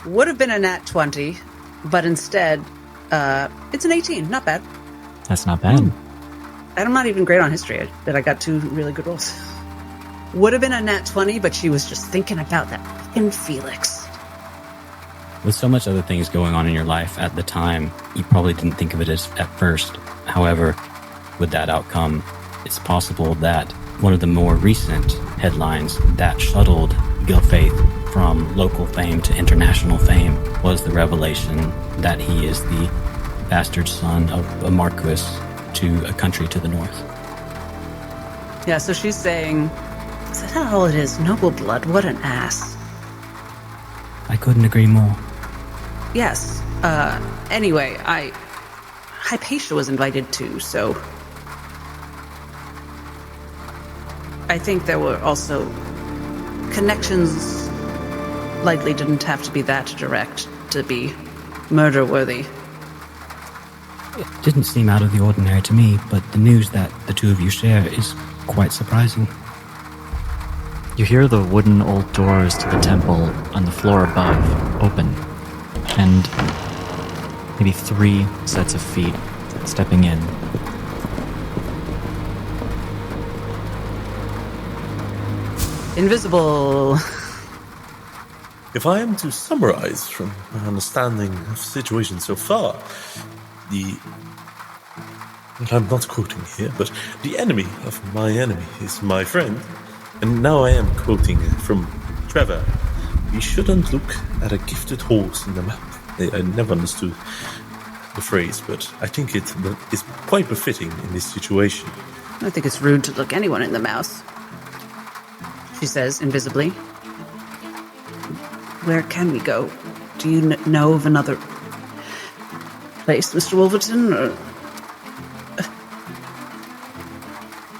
Speaker 3: Would have been a nat 20, but instead, it's an 18. Not bad.
Speaker 1: That's not bad.
Speaker 3: And I'm not even great on history, but I got two really good rolls. Would have been a nat 20, but she was just thinking about that fucking Felix.
Speaker 4: With so much other things going on in your life at the time, you probably didn't think of it as at first. However, with that outcome, it's possible that one of the more recent headlines that shuttled Gilfaith from local fame to international fame was the revelation that he is the bastard son of a marquis to a country to the north.
Speaker 3: Yeah, so she's saying, is that all it is? Noble blood, what an ass.
Speaker 4: I couldn't agree more.
Speaker 3: Yes. Anyway, Hypatia was invited too, so I think there were also connections. Likely didn't have to be that direct to be murder-worthy.
Speaker 4: It didn't seem out of the ordinary to me, but the news that the two of you share is quite surprising.
Speaker 1: You hear the wooden old doors to the temple on the floor above open, and maybe 3 sets of feet stepping in.
Speaker 3: Invisible.
Speaker 2: If I am to summarize from my understanding of the situation so far, I'm not quoting here, but the enemy of my enemy is my friend. And now I am quoting from Trevor. We shouldn't look at a gifted horse in the mouth. I never understood the phrase, but I think it is quite befitting in this situation.
Speaker 3: I think it's rude to look anyone in the mouth. she says invisibly. Where can we go? Do you know of another place, Mr. Wolverton? Or...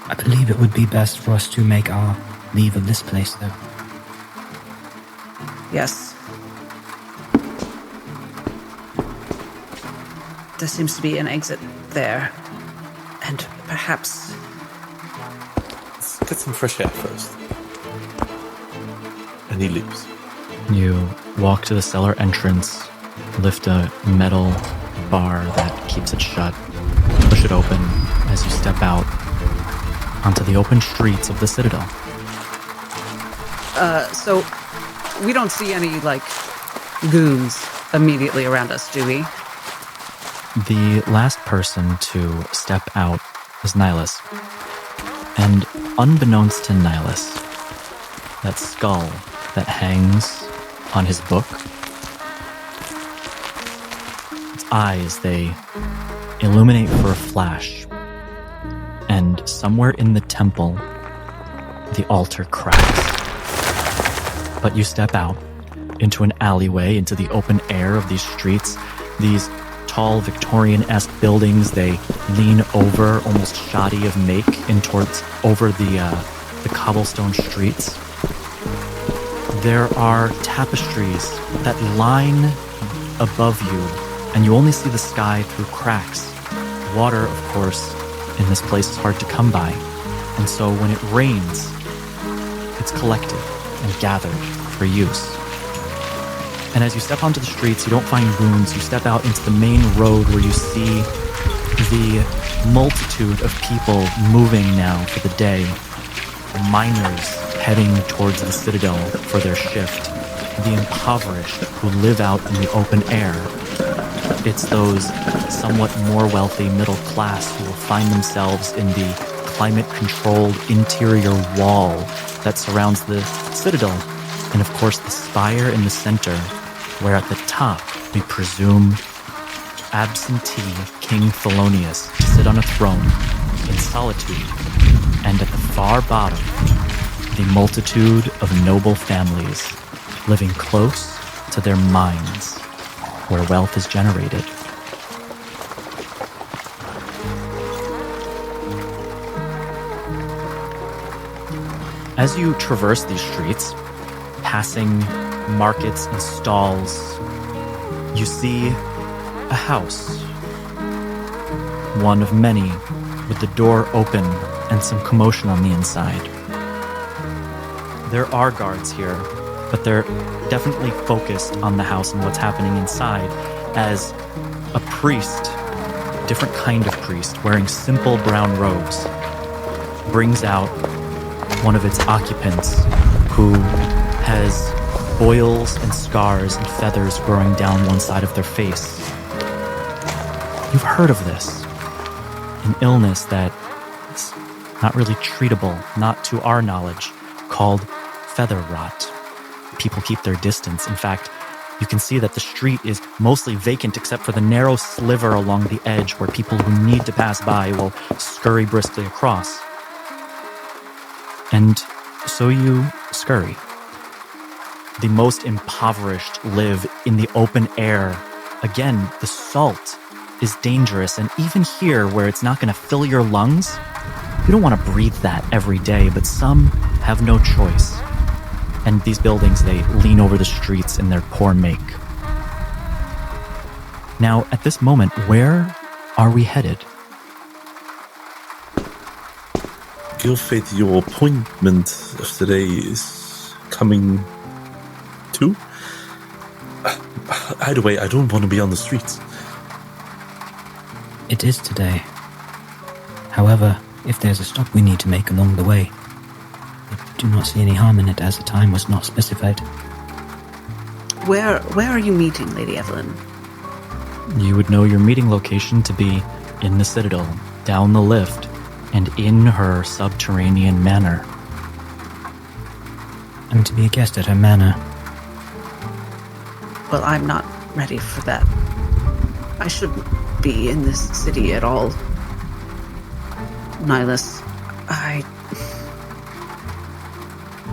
Speaker 4: I believe it would be best for us to make our leave of this place, though.
Speaker 3: Yes. There seems to be an exit there. And perhaps...
Speaker 2: Let's get some fresh air first. And he leaves.
Speaker 1: You walk to the cellar entrance, lift a metal bar that keeps it shut, push it open as you step out onto the open streets of the Citadel.
Speaker 3: So we don't see any, goons immediately around us, do we?
Speaker 1: The last person to step out is Nihilus. And unbeknownst to Nihilus, that skull that hangs on his book, its eyes, they illuminate for a flash. And somewhere in the temple, the altar cracks. But you step out into an alleyway, into the open air of these streets. These tall Victorian-esque buildings, they lean over, almost shoddy of make, over the cobblestone streets. There are tapestries that line above you, and you only see the sky through cracks. Water, of course, in this place is hard to come by, and so when it rains, it's collected and gathered for use. And as you step onto the streets, you don't find goons. You step out into the main road where you see the multitude of people moving now for the day. The miners heading towards the Citadel for their shift. The impoverished who live out in the open air. It's those somewhat more wealthy middle class who will find themselves in the climate-controlled interior wall that surrounds the Citadel. And of course the spire in the center, where at the top we presume absentee King Thelonious to sit on a throne in solitude, and at the far bottom the multitude of noble families living close to their mines where wealth is generated. As you traverse these streets, passing markets and stalls, you see a house. One of many, with the door open and some commotion on the inside. There are guards here, but they're definitely focused on the house and what's happening inside, as a priest, different kind of priest, wearing simple brown robes, brings out one of its occupants who has boils and scars and feathers growing down one side of their face. You've heard of this. An illness that is not really treatable, not to our knowledge, called feather rot. People keep their distance. In fact, you can see that the street is mostly vacant except for the narrow sliver along the edge where people who need to pass by will scurry briskly across. And so you scurry. The most impoverished live in the open air. Again, the salt is dangerous, and even here where it's not going to fill your lungs, you don't want to breathe that every day, but some have no choice. And these buildings, they lean over the streets in their poor make. Now, at this moment, where are we headed?
Speaker 2: Gilfaith, your appointment of today is coming too? Either way, I don't want to be on the streets.
Speaker 4: It is today. However, if there's a stop we need to make along the way, I do not see any harm in it, as the time was not specified.
Speaker 3: Where are you meeting, Lady Evelyn?
Speaker 1: You would know your meeting location to be in the Citadel, down the lift, and in her subterranean manor.
Speaker 4: I'm to be a guest at her manor.
Speaker 3: Well, I'm not ready for that. I shouldn't be in this city at all.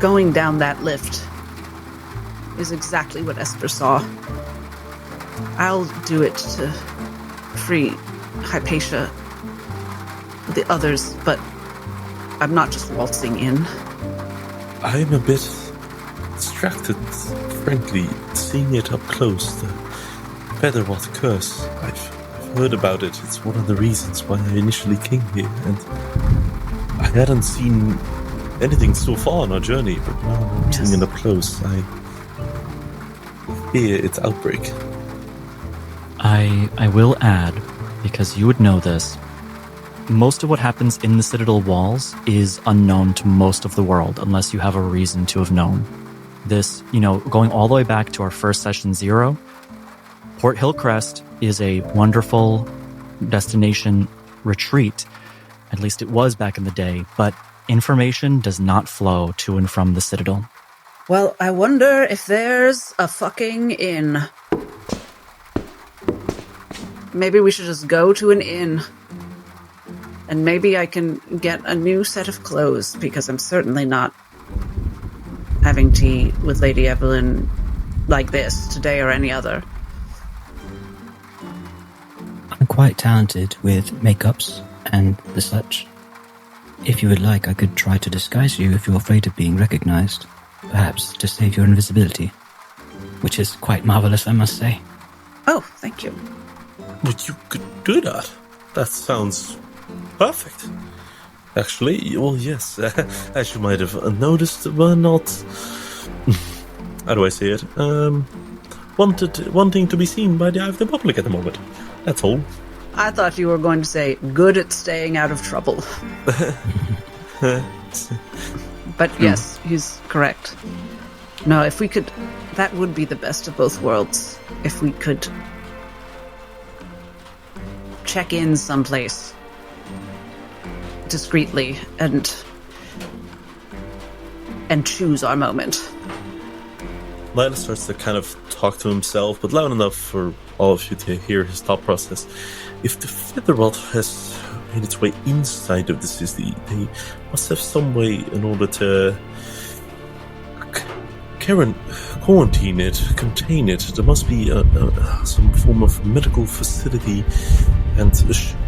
Speaker 3: going down that lift is exactly what Esper saw. I'll do it to free Hypatia, the others, but I'm not just waltzing in.
Speaker 2: I'm a bit distracted, frankly, seeing it up close. The Featherrot curse. I've heard about it. It's one of the reasons why I initially came here, and I hadn't seen anything so far on our journey, but now I'm seeing it up close. I fear its outbreak.
Speaker 1: I will add, because you would know this, most of what happens in the Citadel walls is unknown to most of the world, unless you have a reason to have known. This, going all the way back to our first session 0, Port Hillcrest is a wonderful destination retreat. At least it was back in the day, but information does not flow to and from the Citadel.
Speaker 3: Well, I wonder if there's a fucking inn. Maybe we should just go to an inn. And maybe I can get a new set of clothes, because I'm certainly not having tea with Lady Evelyn like this today or any other.
Speaker 4: I'm quite talented with makeups and the such. If you would like, I could try to disguise you if you're afraid of being recognized. Perhaps to save your invisibility. Which is quite marvelous, I must say.
Speaker 3: Oh, thank you.
Speaker 2: But you could do that. That sounds perfect. Actually, well, yes. As you might have noticed, we're not... How do I say it? Wanting to be seen by the eye of the public at the moment. That's all.
Speaker 3: I thought you were going to say, good at staying out of trouble. But yes, he's correct. No, if we could... That would be the best of both worlds. If we could check in someplace discreetly and choose our moment.
Speaker 2: Lila starts to kind of talk to himself, but loud enough for all of you to hear his thought process. If the Featherrot has made its way inside of the city, they must have some way in order to quarantine it, contain it. There must be some form of medical facility, and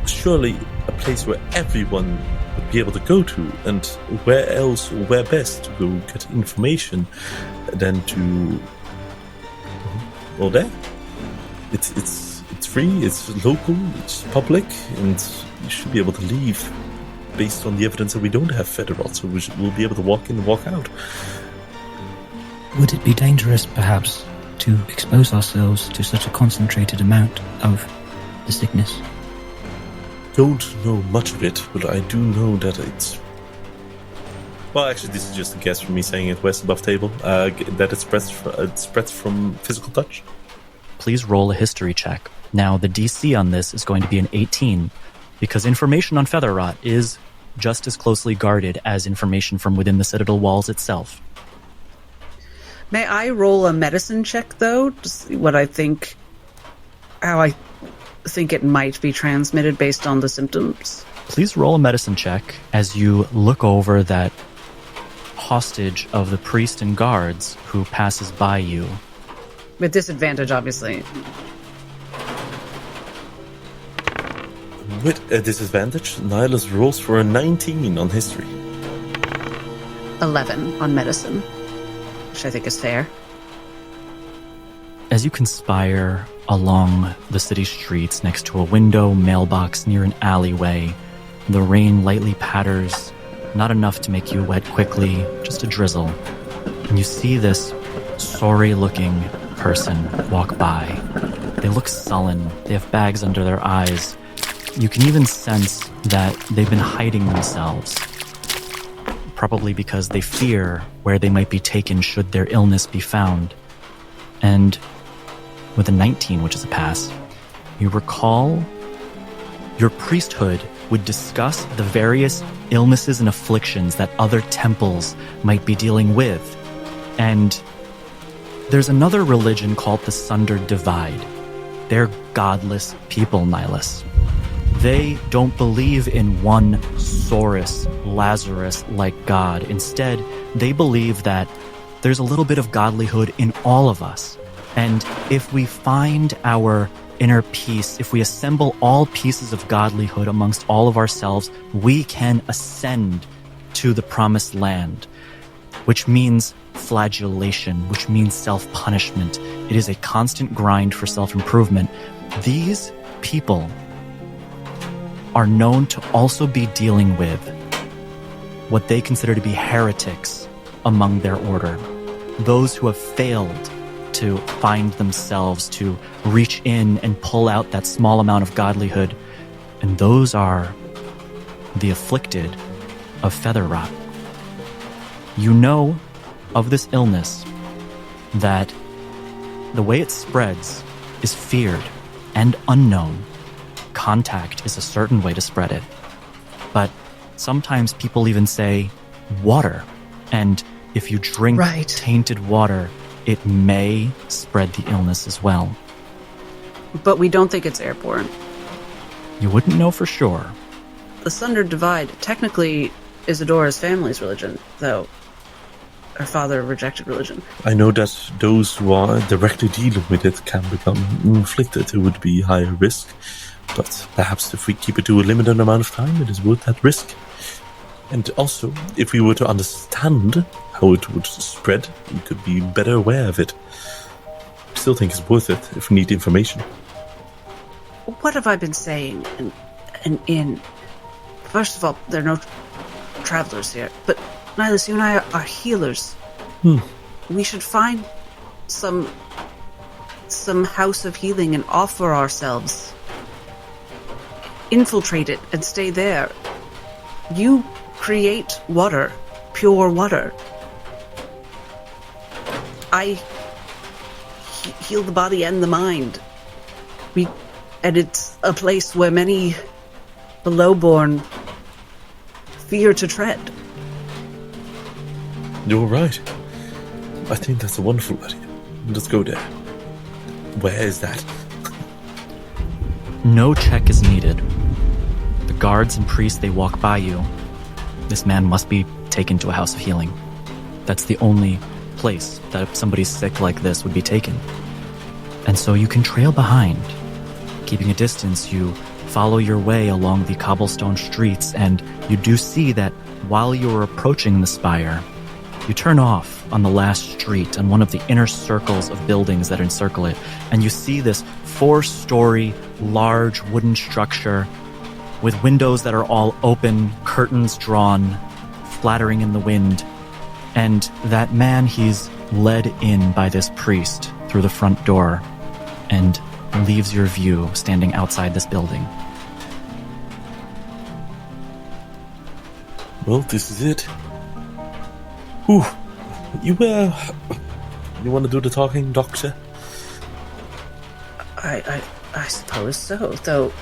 Speaker 2: surely a place where everyone would be able to go to. And where else, or where best to go get information than to... Well, there. It's free, it's local, it's public, and you should be able to leave based on the evidence that we don't have Featherrot, so we'll be able to walk in and walk out.
Speaker 4: Would it be dangerous, perhaps, to expose ourselves to such a concentrated amount of the sickness?
Speaker 2: Don't know much of it, but I do know that it's... Well, actually, this is just a guess from me saying it west above table, that it spreads from physical touch.
Speaker 1: Please roll a history check. Now, the DC on this is going to be an 18, because information on Featherrot is just as closely guarded as information from within the Citadel walls itself.
Speaker 3: May I roll a medicine check, though, to see how I think it might be transmitted based on the symptoms?
Speaker 1: Please roll a medicine check as you look over that hostage of the priest and guards who passes by you.
Speaker 3: With disadvantage, obviously.
Speaker 2: With a disadvantage, Nihilus rolls for a 19 on history.
Speaker 3: 11 on medicine, which I think is fair.
Speaker 1: As you conspire along the city streets next to a window mailbox near an alleyway, the rain lightly patters, not enough to make you wet quickly, just a drizzle. And you see this sorry-looking person walk by. They look sullen. They have bags under their eyes. You can even sense that they've been hiding themselves, probably because they fear where they might be taken should their illness be found. And with a 19, which is a pass, you recall your priesthood would discuss the various illnesses and afflictions that other temples might be dealing with. And there's another religion called the Sundered Divide. They're godless people, Nihilus. They don't believe in one Saurus, Lazarus-like God. Instead, they believe that there's a little bit of godlyhood in all of us. And if we find our inner peace, if we assemble all pieces of godlyhood amongst all of ourselves, we can ascend to the promised land, which means flagellation, which means self-punishment. It is a constant grind for self-improvement. These people are known to also be dealing with what they consider to be heretics among their order, those who have failed to find themselves, to reach in and pull out that small amount of godlyhood, and those are the afflicted of feather rot. You know of this illness that the way it spreads is feared and unknown. Contact is a certain way to spread it. But sometimes people even say water. And if you drink tainted water, it may spread the illness as well.
Speaker 3: But we don't think it's airborne.
Speaker 1: You wouldn't know for sure.
Speaker 3: The Sundered Divide technically Isadora's family's religion, though her father rejected religion.
Speaker 2: I know that those who are directly dealing with it can become inflicted. It would be higher risk. But perhaps if we keep it to a limited amount of time, it is worth that risk. And also, if we were to understand how it would spread, we could be better aware of it. I still think it's worth it if we need information.
Speaker 3: What have I been saying? And first of all, there are no travelers here. But Nihilus, you and I are healers. We should find some house of healing and offer ourselves. Infiltrate it and stay there. You create water, pure water. I heal the body and the mind. And it's a place where many belowborn fear to tread.
Speaker 2: You're right. I think that's a wonderful idea. Let's go there. Where is that?
Speaker 1: No check is needed. The guards and priests, they walk by you. This man must be taken to a house of healing. That's the only place that if somebody's sick like this would be taken. And so you can trail behind. Keeping a distance, you follow your way along the cobblestone streets, and you do see that while you're approaching the spire, you turn off on the last street on one of the inner circles of buildings that encircle it, and you see this 4-story, large wooden structure with windows that are all open, curtains drawn, flattering in the wind. And that man, he's led in by this priest through the front door and leaves your view standing outside this building.
Speaker 2: Well, this is it. Whew. You want to do the talking, Doctor?
Speaker 3: I suppose so, though.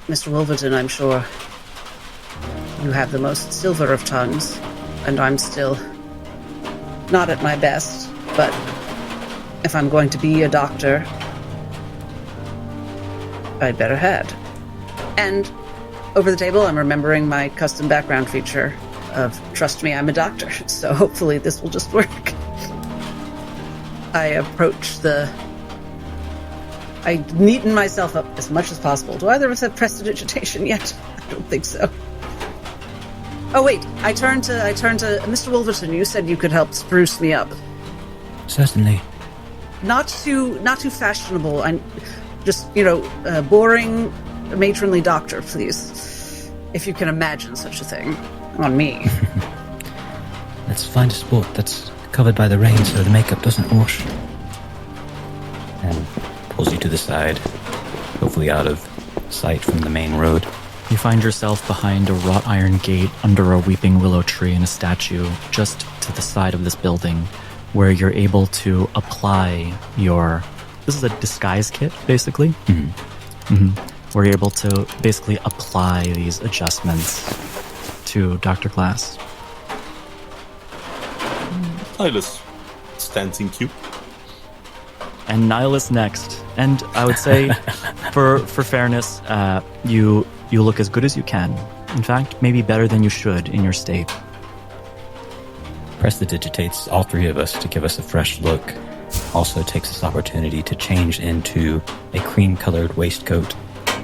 Speaker 3: Mr. Wolverton, I'm sure you have the most silver of tongues, and I'm still not at my best, but if I'm going to be a doctor, I'd better head. And over the table, I'm remembering my custom background feature of trust me, I'm a doctor, so hopefully this will just work. I neaten myself up as much as possible. Do either of us have prestidigitation yet? I don't think so. Oh wait, I turn to Mr. Wolverton. You said you could help spruce me up.
Speaker 4: Certainly.
Speaker 3: Not too fashionable. I'm just, boring matronly doctor, please. If you can imagine such a thing on me.
Speaker 4: Let's find a spot that's covered by the rain so the makeup doesn't wash. And pulls you to the side, hopefully out of sight from the main road.
Speaker 1: You find yourself behind a wrought iron gate under a weeping willow tree and a statue just to the side of this building, where you're able to apply this is a disguise kit, basically. Where you're able to basically apply these adjustments to Dr. Glass.
Speaker 2: Nihilus stands in queue.
Speaker 1: And Nihilus next. And I would say For fairness, you look as good as you can. In fact, maybe better than you should in your state.
Speaker 4: Prestidigitates all three of us to give us a fresh look. Also takes this opportunity to change into a cream-colored waistcoat,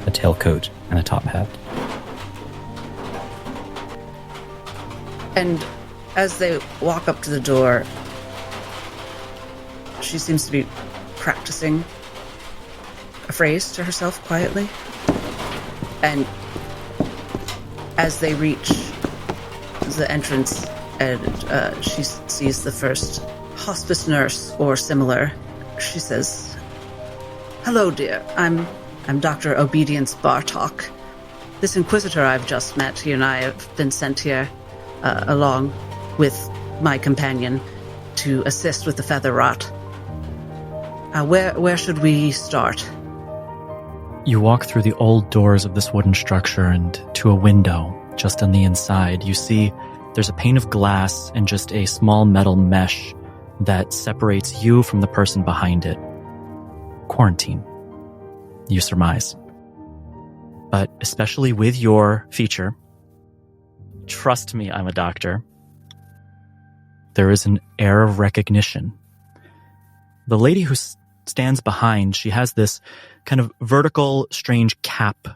Speaker 4: a tailcoat, and a top hat.
Speaker 3: And as they walk up to the door, she seems to be practicing a phrase to herself quietly. And as they reach the entrance and she sees the first hospice nurse or similar, she says, "Hello, dear. I'm Dr. Obedience Bartok. This inquisitor I've just met, he and I have been sent here along with my companion to assist with the feather rot. Where should we start?"
Speaker 1: You walk through the old doors of this wooden structure and to a window just on the inside. You see there's a pane of glass and just a small metal mesh that separates you from the person behind it. Quarantine, you surmise. But especially with your feature, trust me, I'm a doctor, there is an air of recognition. The lady who stands behind, she has this kind of vertical, strange cap,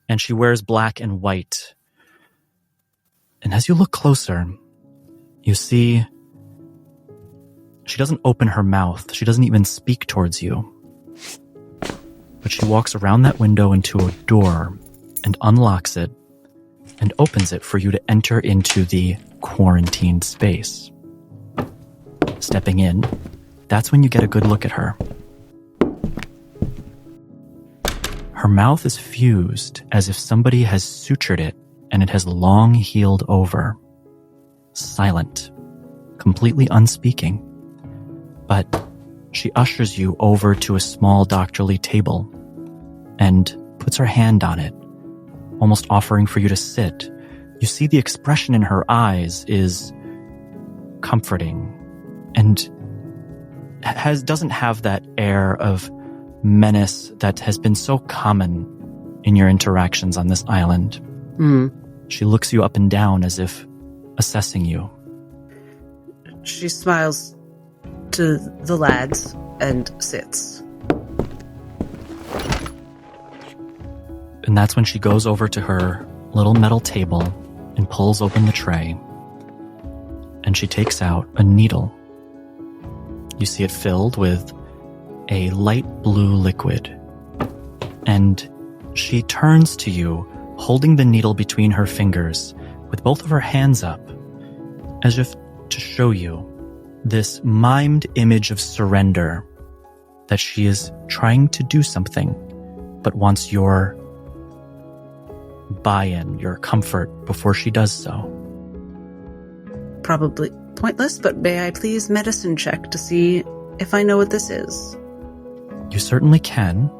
Speaker 1: and she wears black and white. And as you look closer, you see she doesn't open her mouth. She doesn't even speak towards you. But she walks around that window into a door and unlocks it and opens it for you to enter into the quarantined space. Stepping in, that's when you get a good look at her. Her mouth is fused as if somebody has sutured it and it has long healed over. Silent, completely unspeaking. But she ushers you over to a small doctorly table and puts her hand on it, almost offering for you to sit. You see the expression in her eyes is comforting and doesn't have that air of menace that has been so common in your interactions on this island. She looks you up and down as if assessing you.
Speaker 3: She smiles to the lads and sits.
Speaker 1: And that's when she goes over to her little metal table and pulls open the tray. And she takes out a needle. You see it filled with a light blue liquid. And she turns to you, holding the needle between her fingers, with both of her hands up, as if to show you this mimed image of surrender, that she is trying to do something, but wants your buy-in, your comfort, before she does so.
Speaker 3: Probably pointless, but may I please medicine check to see if I know what this is?
Speaker 1: You certainly can.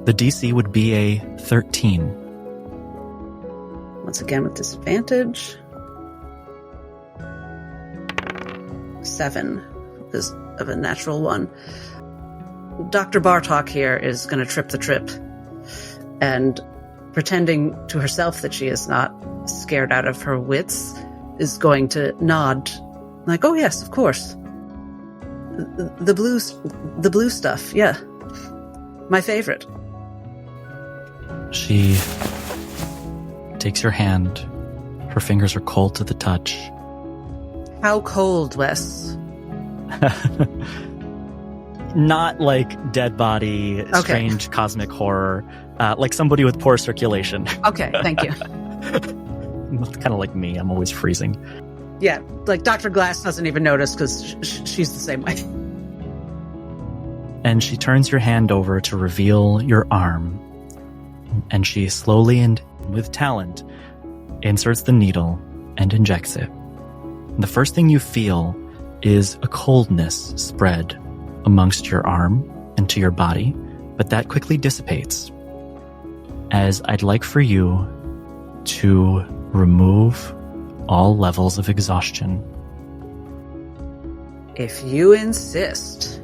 Speaker 1: The DC would be a 13.
Speaker 3: Once again with disadvantage. 7 is of a natural 1. Dr. Bartok here is going to trip the trip, and pretending to herself that she is not scared out of her wits, is going to nod like, "Oh yes, of course. The blue stuff, yeah. My favorite."
Speaker 1: She takes your hand. Her fingers are cold to the touch.
Speaker 3: How cold, Wes?
Speaker 1: Not like dead body, strange cosmic horror, like somebody with poor circulation.
Speaker 3: Okay, thank you.
Speaker 1: Kind of like me, I'm always freezing.
Speaker 3: Yeah, like Dr. Glass doesn't even notice because she's the same way.
Speaker 1: And she turns your hand over to reveal your arm. And she slowly and with talent inserts the needle and injects it. And the first thing you feel is a coldness spread amongst your arm and to your body, but that quickly dissipates, as I'd like for you to remove all levels of exhaustion.
Speaker 3: If you insist.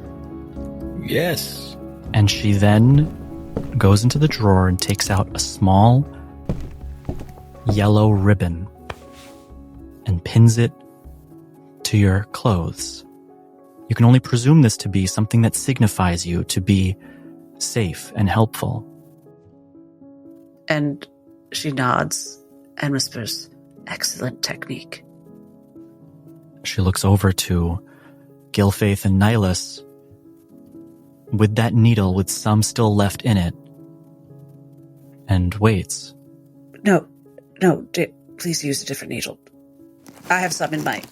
Speaker 4: Yes.
Speaker 1: And she then goes into the drawer and takes out a small yellow ribbon and pins it to your clothes. You can only presume this to be something that signifies you to be safe and helpful.
Speaker 3: And she nods and whispers, "Excellent technique."
Speaker 1: She looks over to Gilfaith and Nihilus with that needle with some still left in it and waits.
Speaker 3: No, please use a different needle. I have some in my...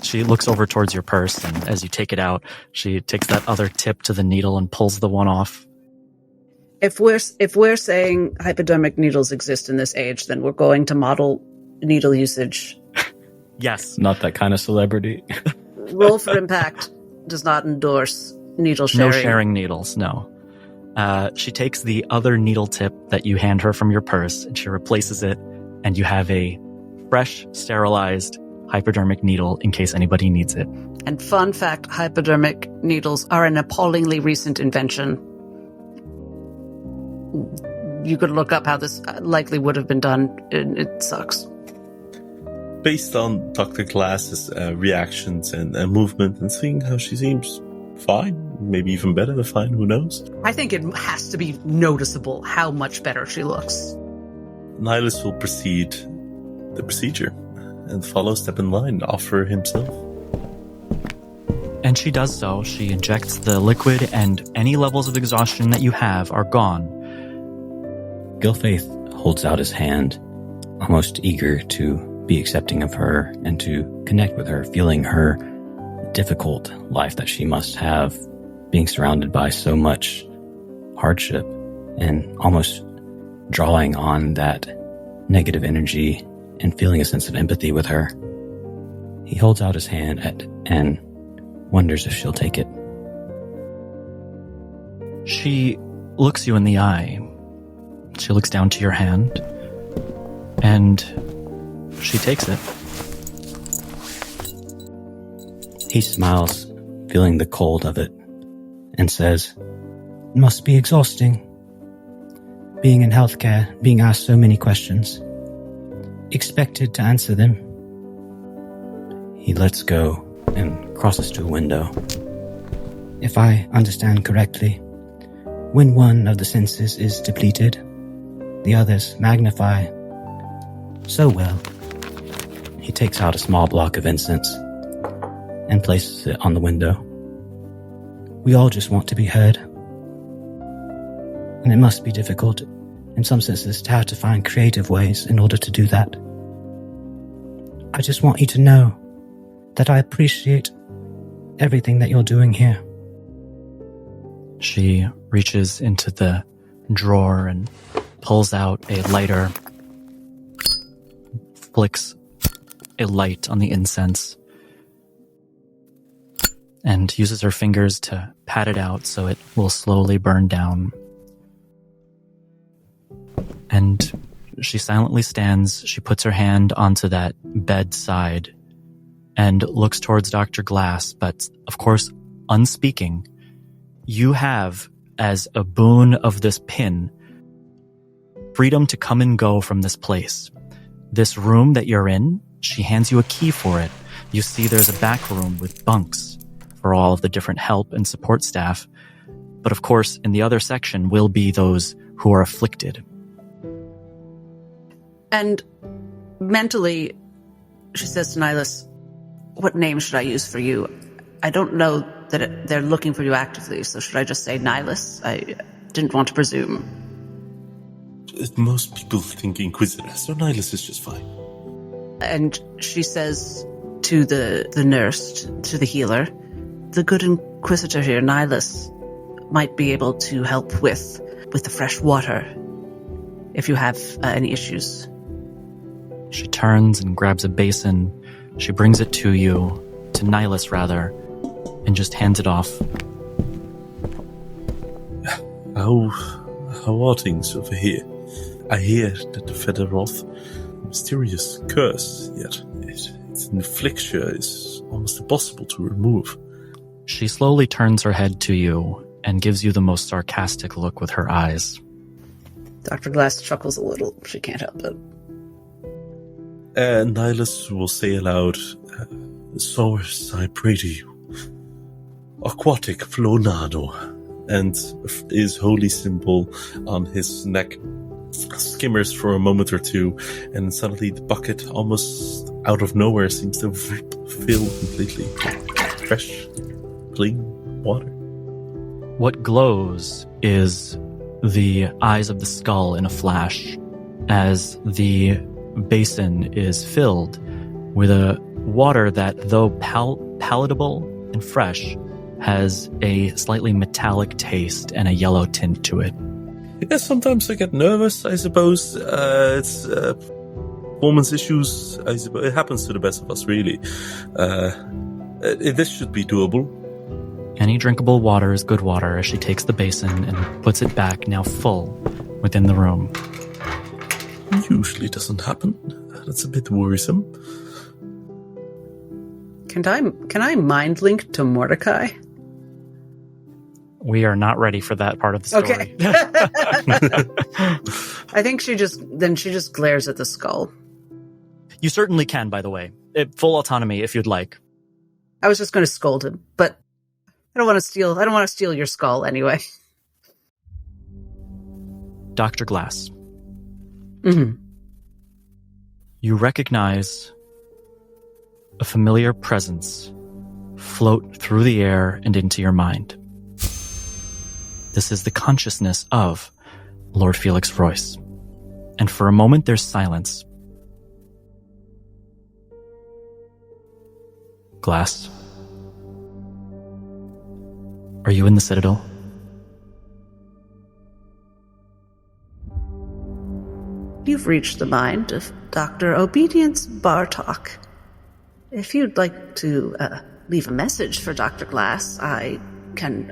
Speaker 1: She looks over towards your purse, and as you take it out, she takes that other tip to the needle and pulls the one off.
Speaker 3: If we're saying hypodermic needles exist in this age, then we're going to model needle usage.
Speaker 1: Yes.
Speaker 4: Not that kind of celebrity.
Speaker 3: Roll for Impact does not endorse needle sharing.
Speaker 1: No sharing needles, no. She takes the other needle tip that you hand her from your purse, and she replaces it, and you have a fresh, sterilized hypodermic needle in case anybody needs it.
Speaker 3: And fun fact, hypodermic needles are an appallingly recent invention. You could look up how this likely would have been done. It sucks.
Speaker 2: Based on Dr. Glass's reactions and movement and seeing how she seems fine, maybe even better than fine, who knows?
Speaker 3: I think it has to be noticeable how much better she looks.
Speaker 2: Nihilus will proceed the procedure and follow step in line, offer himself.
Speaker 1: And she does so. She injects the liquid, and any levels of exhaustion that you have are gone.
Speaker 4: Gilfaith holds out his hand, almost eager to be accepting of her and to connect with her, feeling her difficult life that she must have, being surrounded by so much hardship and almost drawing on that negative energy and feeling a sense of empathy with her. He holds out his hand and wonders if she'll take it.
Speaker 1: She looks you in the eye. She looks down to your hand, and she takes it.
Speaker 4: He smiles, feeling the cold of it, and says, "It must be exhausting. Being in healthcare, being asked so many questions, expected to answer them." He lets go and crosses to a window. "If I understand correctly, when one of the senses is depleted, the others magnify so well." He takes out a small block of incense and places it on the window. "We all just want to be heard. And it must be difficult, in some senses, to have to find creative ways in order to do that. I just want you to know that I appreciate everything that you're doing here."
Speaker 1: She reaches into the drawer and pulls out a lighter, flicks a light on the incense, and uses her fingers to pat it out so it will slowly burn down. And she silently stands, she puts her hand onto that bedside and looks towards Dr. Glass, but of course, unspeaking, you have, as a boon of this pin, freedom to come and go from this place. This room that you're in, she hands you a key for it. You see there's a back room with bunks for all of the different help and support staff. But of course, in the other section will be those who are afflicted.
Speaker 3: And mentally, she says to Nihilus, "What name should I use for you? I don't know that they're looking for you actively, so should I just say Nihilus? I didn't want to presume."
Speaker 2: Most people think Inquisitor, so Nihilus is just fine.
Speaker 3: And she says to the nurse, to the healer, "The good Inquisitor here, Nihilus, might be able to help with the fresh water if you have any issues."
Speaker 1: She turns and grabs a basin. She brings it to you, to Nihilus rather, and just hands it off.
Speaker 2: How are things over here? I hear that the Federoth mysterious curse, yet its infliction is almost impossible to remove.
Speaker 1: She slowly turns her head to you and gives you the most sarcastic look with her eyes.
Speaker 3: Dr. Glass chuckles a little. She can't help it.
Speaker 2: Nihilus will say aloud, Source, I pray to you. Aquatic Flonado. And his holy symbol on his neck skimmers for a moment or two, and suddenly the bucket, almost out of nowhere, seems to fill completely. Fresh, clean water.
Speaker 1: What glows is the eyes of the skull in a flash as the basin is filled with a water that, though palatable and fresh, has a slightly metallic taste and a yellow tint to it.
Speaker 2: Yeah, sometimes I get nervous, I suppose. It's woman's issues, I suppose. It happens to the best of us, really. This should be doable.
Speaker 1: Any drinkable water is good water as she takes the basin and puts it back, now full, within the room.
Speaker 2: Usually doesn't happen. That's a bit worrisome.
Speaker 3: Can I mind link to Mordecai?
Speaker 1: We are not ready for that part of the story.
Speaker 3: Okay. I think she just glares at the skull.
Speaker 1: You certainly can, by the way. Full autonomy if you'd like.
Speaker 3: I was just going to scold him, but I don't want to steal your skull anyway.
Speaker 1: Dr. Glass.
Speaker 3: Mm-hmm.
Speaker 1: You recognize a familiar presence float through the air and into your mind. This is the consciousness of Lord Felix Royce. And for a moment, there's silence. Glass. Are you in the Citadel?
Speaker 3: You've reached the mind of Dr. Obedience Bartok. If you'd like to leave a message for Dr. Glass, I can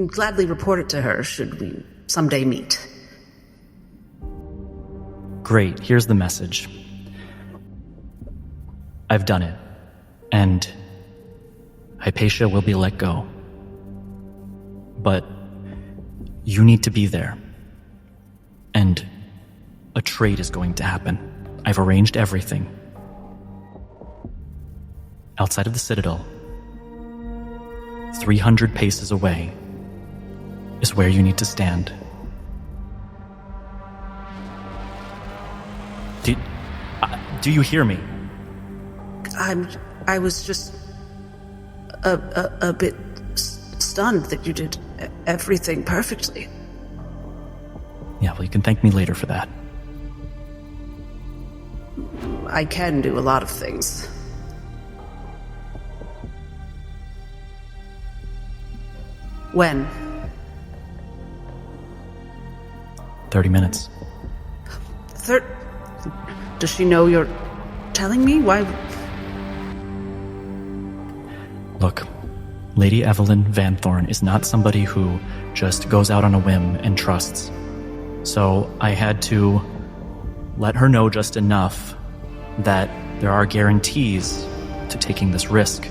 Speaker 3: gladly report it to her should we someday meet.
Speaker 1: Great, here's the message. I've done it, and Hypatia will be let go. But you need to be there. And a trade is going to happen. I've arranged everything. Outside of the Citadel, 300 paces away, is where you need to stand. Do you hear me?
Speaker 3: I was just a bit stunned that you did everything perfectly.
Speaker 1: Yeah, well, you can thank me later for that.
Speaker 3: I can do a lot of things. When?
Speaker 1: 30 minutes.
Speaker 3: Does she know you're telling me? Why?
Speaker 1: Look, Lady Evelyn Van Thorn is not somebody who just goes out on a whim and trusts. So I had to let her know just enough that there are guarantees to taking this risk.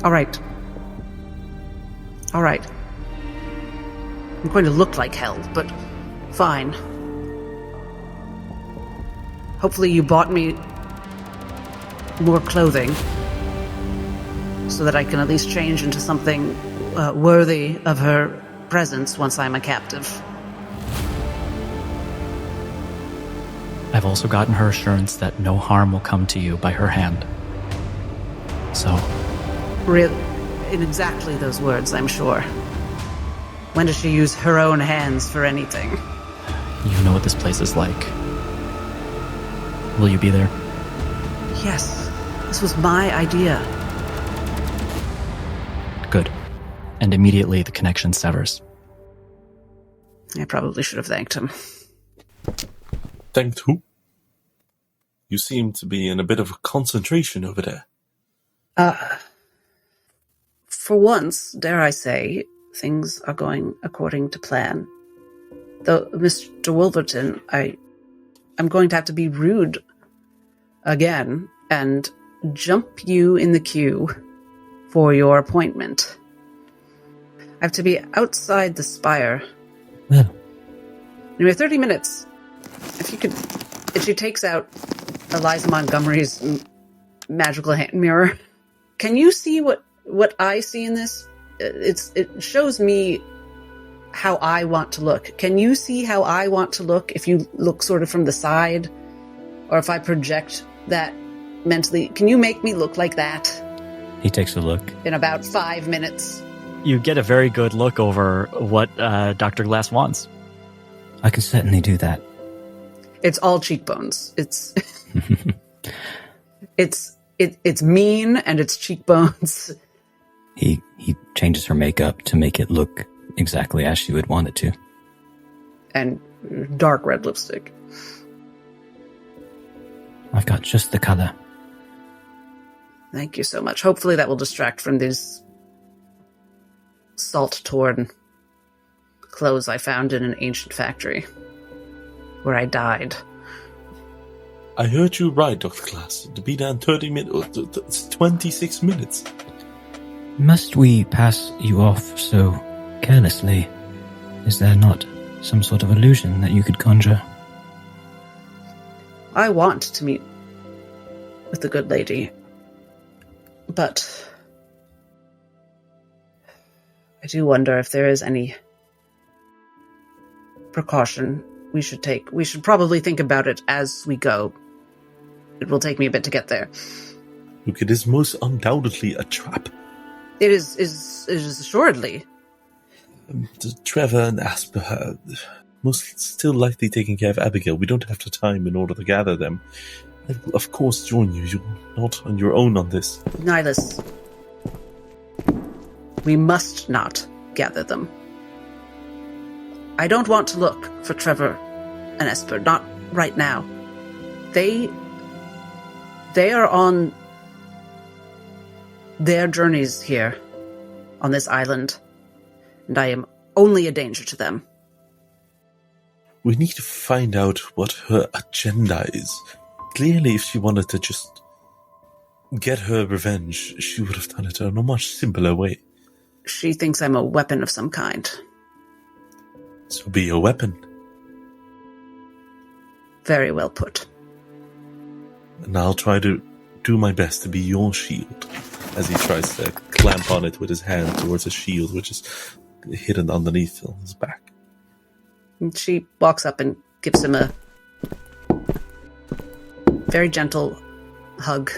Speaker 3: All right. I'm going to look like hell, but fine. Hopefully you bought me more clothing so that I can at least change into something worthy of her presence once I'm a captive.
Speaker 1: I've also gotten her assurance that no harm will come to you by her hand. So...
Speaker 3: Really? In exactly those words, I'm sure. When does she use her own hands for anything?
Speaker 1: You know what this place is like. Will you be there?
Speaker 3: Yes. This was my idea.
Speaker 1: Good. And immediately the connection severs.
Speaker 3: I probably should have thanked him.
Speaker 2: Thanked who? You seem to be in a bit of a concentration over there.
Speaker 3: For once, dare I say, things are going according to plan. Though, Mr. Wolverton, I'm going to have to be rude again and jump you in the queue for your appointment. I have to be outside the spire.
Speaker 4: Well,
Speaker 3: We have 30 minutes. If you could... If she takes out Eliza Montgomery's magical hand mirror, can you see what I see in this? It shows me how I want to look. Can you see how I want to look if you look sort of from the side? Or if I project that mentally? Can you make me look like that?
Speaker 4: he takes a look.
Speaker 3: In about 5 minutes.
Speaker 1: You get a very good look over what Dr. Glass wants.
Speaker 4: I can certainly do that.
Speaker 3: It's all cheekbones. It's it's mean and it's cheekbones.
Speaker 4: He changes her makeup to make it look exactly as she would want it to.
Speaker 3: And dark red lipstick.
Speaker 4: I've got just the color.
Speaker 3: Thank you so much. Hopefully that will distract from these salt-torn clothes I found in an ancient factory where I died.
Speaker 2: I heard you right, Dr. Glass. To be done 30 minutes, it's 26 minutes.
Speaker 4: Must we pass you off so carelessly? Is there not some sort of illusion that you could conjure?
Speaker 3: I want to meet with the good lady, but I do wonder if there is any precaution we should take. We should probably think about it as we go. It will take me a bit to get there.
Speaker 2: Look, it is most undoubtedly a trap.
Speaker 3: It is assuredly.
Speaker 2: Trevor and Asper are most still likely taking care of Abigail. We don't have the time in order to gather them. I will, of course, join you. You're not on your own on this.
Speaker 3: Nihilus, we must not gather them. I don't want to look for Trevor and Esper, not right now. They are on their journeys here on this island, and I am only a danger to them.
Speaker 2: We need to find out what her agenda is. Clearly, if she wanted to just get her revenge, she would have done it in a much simpler way.
Speaker 3: She thinks I'm a weapon of some kind.
Speaker 2: So be a weapon.
Speaker 3: Very well put.
Speaker 2: And I'll try to do my best to be your shield, as he tries to clamp on it with his hand towards his shield, which is hidden underneath on his back.
Speaker 3: And she walks up and gives him a very gentle hug.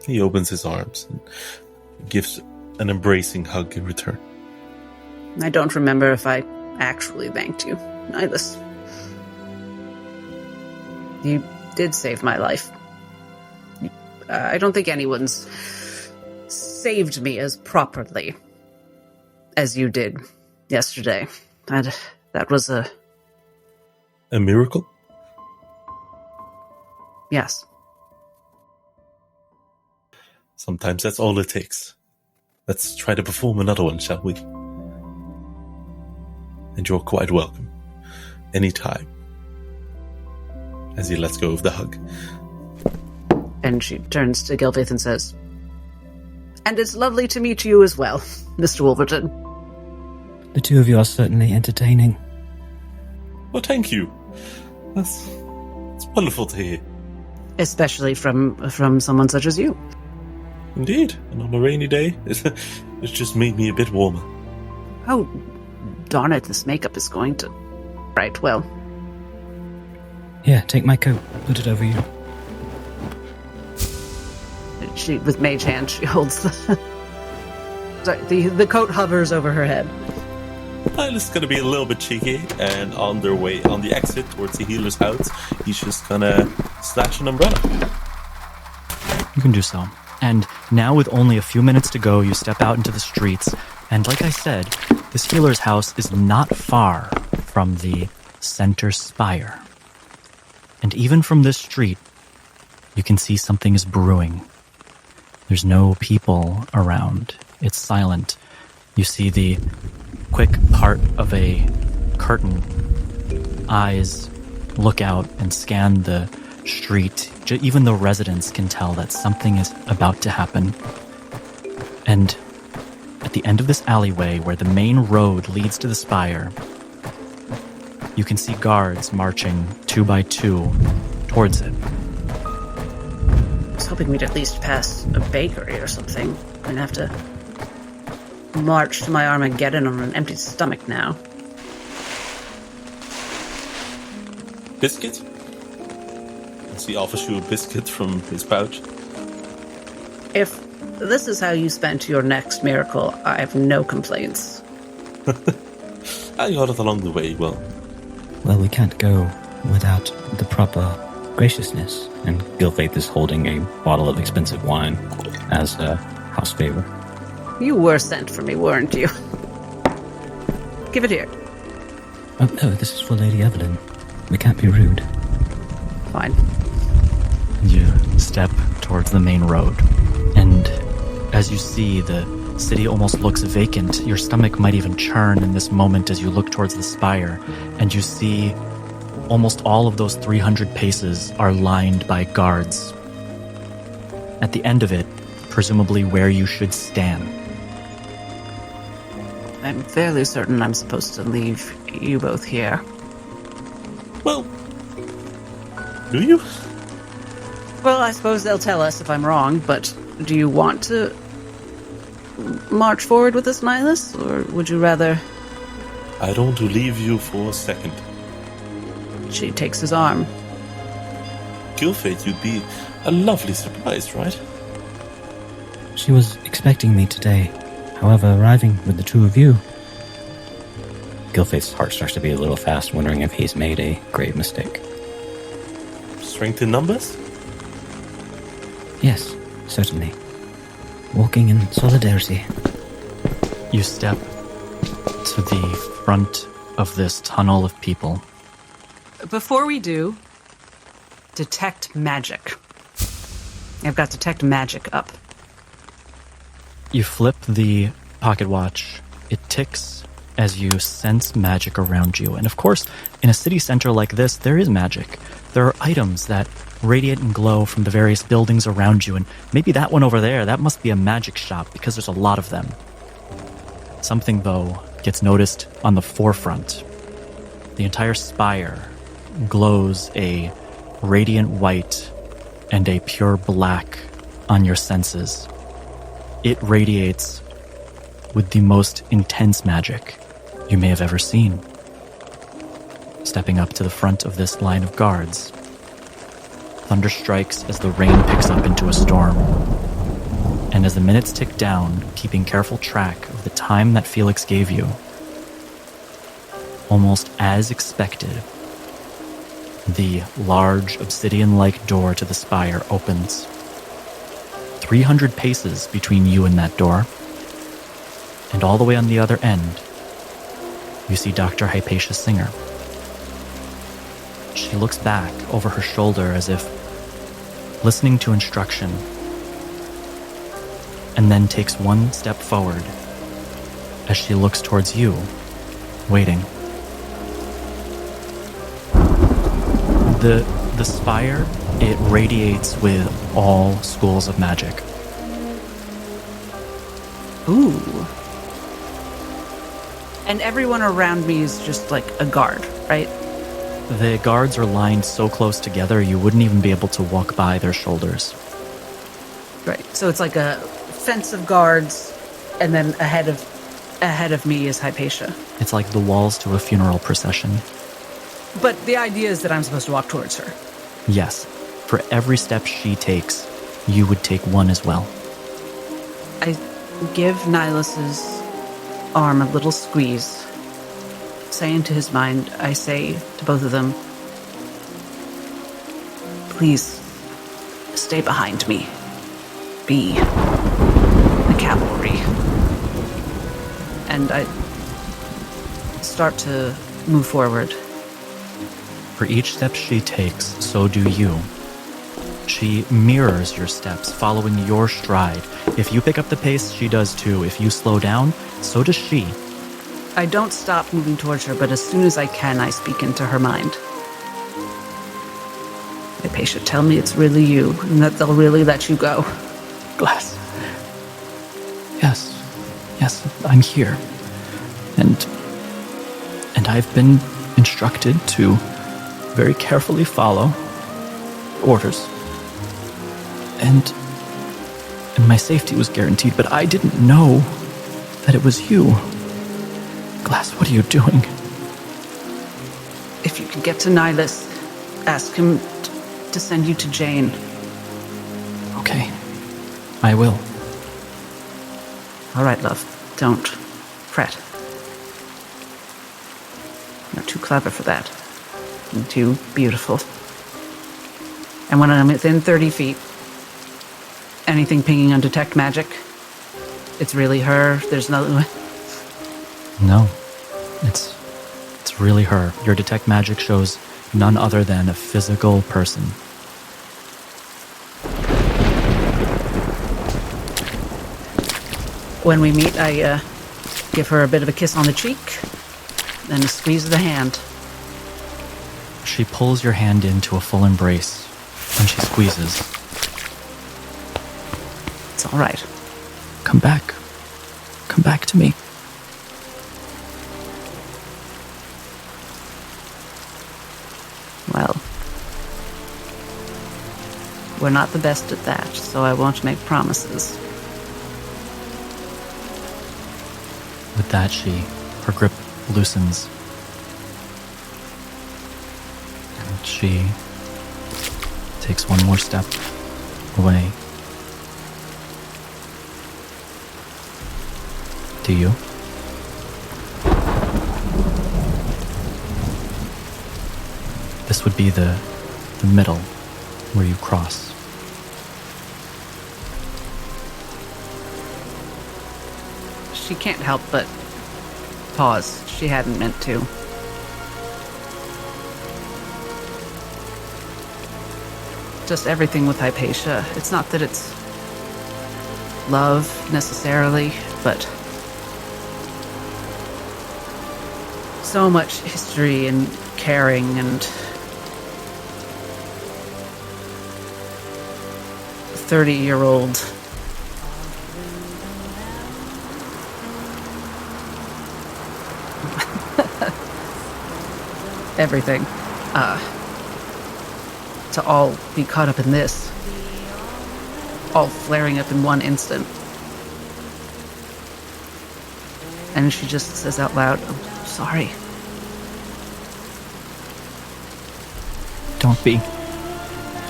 Speaker 2: He opens his arms and gives an embracing hug in return.
Speaker 3: I don't remember if I actually thanked you, Nihilus. You did save my life. I don't think anyone's saved me as properly as you did yesterday. That was a
Speaker 2: miracle?
Speaker 3: Yes.
Speaker 2: Sometimes that's all it takes. Let's try to perform another one, shall we? And you're quite welcome. Anytime. As he lets go of the hug.
Speaker 3: And she turns to Gilfaith and says, "And it's lovely to meet you as well, Mr. Wolverton."
Speaker 4: The two of you are certainly entertaining.
Speaker 2: Well, thank you. It's wonderful to hear.
Speaker 3: Especially from someone such as you.
Speaker 2: Indeed. And on a rainy day, it's just made me a bit warmer.
Speaker 3: Oh, darn it, this makeup is going to... Right, well...
Speaker 4: Here, take my coat. Put it over you.
Speaker 3: She, with mage hand, she holds the... Sorry, the coat hovers over her head.
Speaker 2: Silas is going to be a little bit cheeky, and on their way, on the exit towards the healer's house, he's just going to snatch an umbrella.
Speaker 1: You can do so. And now with only a few minutes to go, you step out into the streets. And like I said, this healer's house is not far from the center spire. And even from this street, you can see something is brewing. There's no people around. It's silent. You see the quick part of a curtain. Eyes look out and scan the street. Even the residents can tell that something is about to happen. And a at the end of this alleyway where the main road leads to the spire, you can see guards marching 2 by 2 towards it.
Speaker 3: I was hoping we'd at least pass a bakery or something. I'm gonna have to march to my Armageddon on an empty stomach now.
Speaker 2: Biscuit? As he offers you a biscuit from his pouch.
Speaker 3: If this is how you spent your next miracle, I have no complaints.
Speaker 2: I got it along the way, well.
Speaker 4: Well, we can't go without the proper graciousness. And Gilfaith is holding a bottle of expensive wine as a house favor.
Speaker 3: You were sent for me, weren't you? Give it here.
Speaker 4: Oh, no, this is for Lady Evelyn. We can't be rude.
Speaker 3: Fine.
Speaker 1: You step towards the main road, and as you see, the city almost looks vacant. Your stomach might even churn in this moment as you look towards the spire, and you see almost all of those 300 paces are lined by guards. At the end of it, presumably where you should stand.
Speaker 3: I'm fairly certain I'm supposed to leave you both here.
Speaker 2: Well, do you?
Speaker 3: Well, I suppose they'll tell us if I'm wrong, but do you want to march forward with us, Nihilus? Or would you rather...
Speaker 2: I don't want to leave you for a second.
Speaker 3: She takes his arm.
Speaker 2: Gilfaith, you'd be a lovely surprise, right?
Speaker 4: She was expecting me today. However, arriving with the two of you... Gilfaith's heart starts to beat a little fast, wondering if he's made a grave mistake.
Speaker 2: Strength in numbers?
Speaker 4: Yes, certainly. Walking in solidarity.
Speaker 1: You step to the front of this tunnel of people.
Speaker 3: Before we do, detect magic. I've got detect magic up.
Speaker 1: You flip the pocket watch. It ticks as you sense magic around you. And of course, in a city center like this, there is magic. There are items that radiate and glow from the various buildings around you. And maybe that one over there, that must be a magic shop because there's a lot of them. Something, though, gets noticed on the forefront. The entire spire glows a radiant white and a pure black on your senses. It radiates with the most intense magic you may have ever seen. Stepping up to the front of this line of guards, thunder strikes as the rain picks up into a storm. And as the minutes tick down, keeping careful track of the time that Felix gave you, almost as expected, the large obsidian-like door to the spire opens. 300 paces between you and that door, and all the way on the other end, you see Dr. Hypatia Singer. She looks back over her shoulder as if listening to instruction, and then takes one step forward as she looks towards you, waiting. The spire, it radiates with all schools of magic.
Speaker 3: Ooh. And everyone around me is just like a guard, right?
Speaker 1: The guards are lined so close together you wouldn't even be able to walk by their shoulders.
Speaker 3: Right. So it's like a fence of guards, and then ahead of me is Hypatia.
Speaker 1: It's like the walls to a funeral procession.
Speaker 3: But the idea is that I'm supposed to walk towards her.
Speaker 1: Yes, for every step she takes, you would take one as well.
Speaker 3: I give Nihilus's arm a little squeeze. Saying to his mind, I say to both of them, please, stay behind me. Be the cavalry. And I start to move forward.
Speaker 1: For each step she takes, so do you. She mirrors your steps, following your stride. If you pick up the pace, she does too. If you slow down, so does she.
Speaker 3: I don't stop moving towards her, but as soon as I can, I speak into her mind. Hypatia, tell me it's really you, and that they'll really let you go.
Speaker 1: Glass. Yes. Yes, I'm here. And I've been instructed to very carefully follow orders. And my safety was guaranteed, but I didn't know that it was you. Glass, what are you doing?
Speaker 3: If you could get to Nihilus, ask him to send you to Jane.
Speaker 1: Okay, I will.
Speaker 3: All right, love. Don't fret. You're too clever for that. And too beautiful. And when I'm within 30 feet, anything pinging on detect magic, it's really her. There's no...
Speaker 1: No, it's really her. Your detect magic shows none other than a physical person.
Speaker 3: When we meet, I give her a bit of a kiss on the cheek, then a squeeze of the hand.
Speaker 1: She pulls your hand into a full embrace, and she squeezes.
Speaker 3: It's all right.
Speaker 1: Come back. Come back to me.
Speaker 3: Well, we're not the best at that, so I won't make promises.
Speaker 1: With that, her grip loosens. And she takes one more step away. Do you? This would be the middle where you cross.
Speaker 3: She can't help but pause. She hadn't meant to. Just everything with Hypatia. It's not that it's love necessarily, but so much history and caring and 30-year-old everything. To all be caught up in this. All flaring up in one instant. And she just says out loud, "I'm sorry."
Speaker 1: Don't be.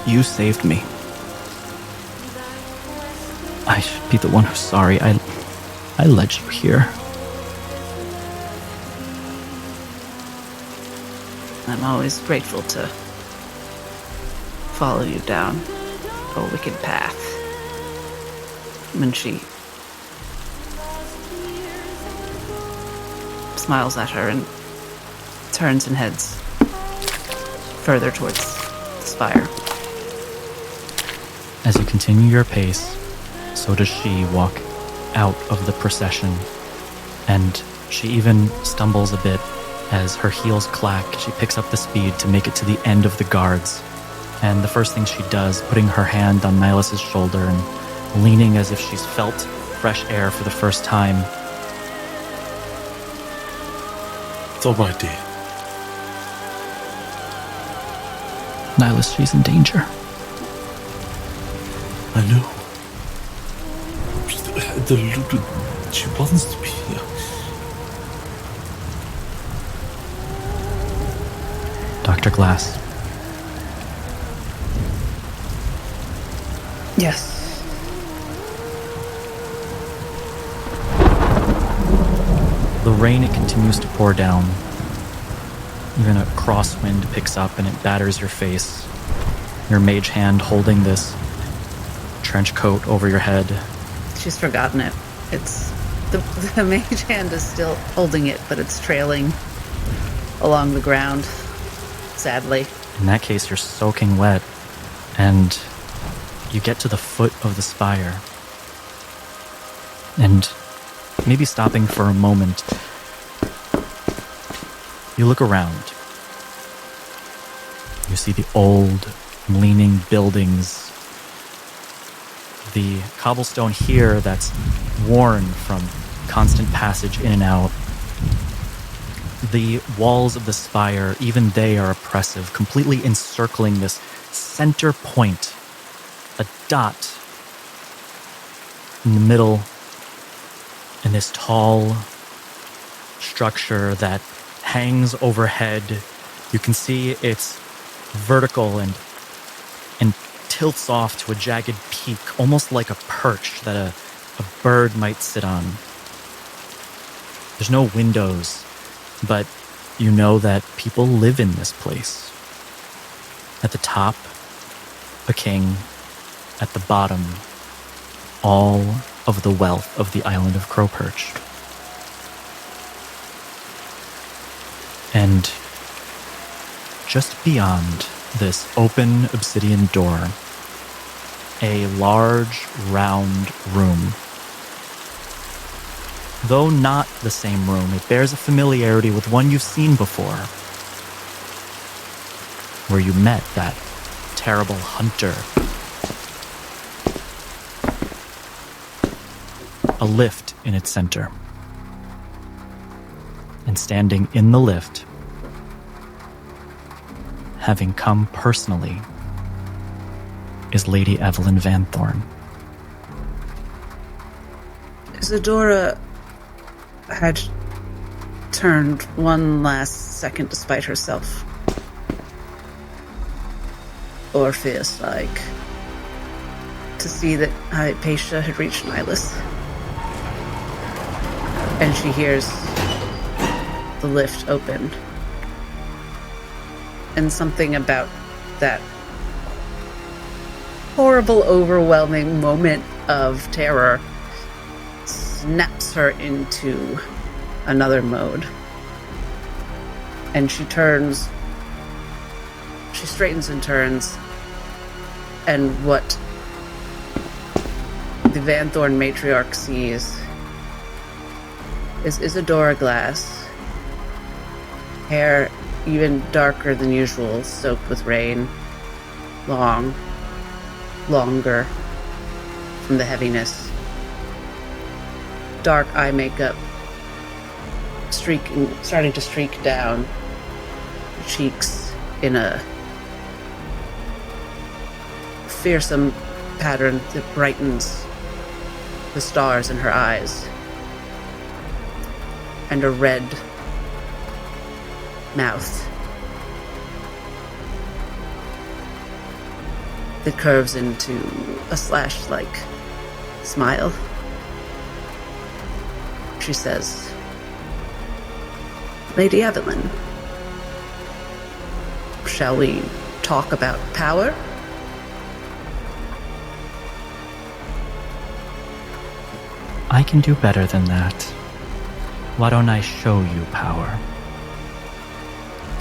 Speaker 1: You saved me. I should be the one who's sorry. I led you here.
Speaker 3: I'm always grateful to follow you down a wicked path. When she smiles at her and turns and heads further towards the spire.
Speaker 1: As you continue your pace, so does she walk out of the procession, and she even stumbles a bit as her heels clack. She picks up the speed to make it to the end of the guards, and the first thing she does, putting her hand on Nihilus's shoulder and leaning as if she's felt fresh air for the first time.
Speaker 2: Oh, my dear.
Speaker 1: Nihilus, she's in danger.
Speaker 2: I know. She wants to be here.
Speaker 1: Dr. Glass.
Speaker 3: Yes.
Speaker 1: The rain, it continues to pour down. Even a crosswind picks up and it batters your face. Your mage hand holding this trench coat over your head.
Speaker 3: She's forgotten it. It's the mage hand is still holding it, but it's trailing along the ground, sadly.
Speaker 1: In that case, you're soaking wet, and you get to the foot of the spire. And maybe stopping for a moment, you look around. You see the old, leaning buildings. The cobblestone here that's worn from constant passage in and out. The walls of the spire, even they are oppressive, completely encircling this center point, a dot in the middle, in this tall structure that hangs overhead. You can see it's vertical and tilts off to a jagged peak, almost like a perch that a bird might sit on. There's no windows, but you know that people live in this place. At the top, a king. At the bottom, all of the wealth of the island of Crowperch. And just beyond this open obsidian door, a large, round room. Though not the same room, it bears a familiarity with one you've seen before, where you met that terrible hunter. A lift in its center. And standing in the lift, having come personally, is Lady Evelyn Van Thorn.
Speaker 3: Isadora had turned one last second despite herself. Orpheus-like. To see that Hypatia had reached Nihilus. And she hears the lift open. And something about that horrible, overwhelming moment of terror snaps her into another mode. And she straightens and turns, and what the Van Thorn matriarch sees is Isadora Glass, hair even darker than usual, soaked with rain, longer from the heaviness, dark eye makeup starting to streak down her cheeks in a fearsome pattern that brightens the stars in her eyes, and a red mouth that curves into a slash-like smile. She says, "Lady Evelyn, shall we talk about power?"
Speaker 1: I can do better than that. Why don't I show you power?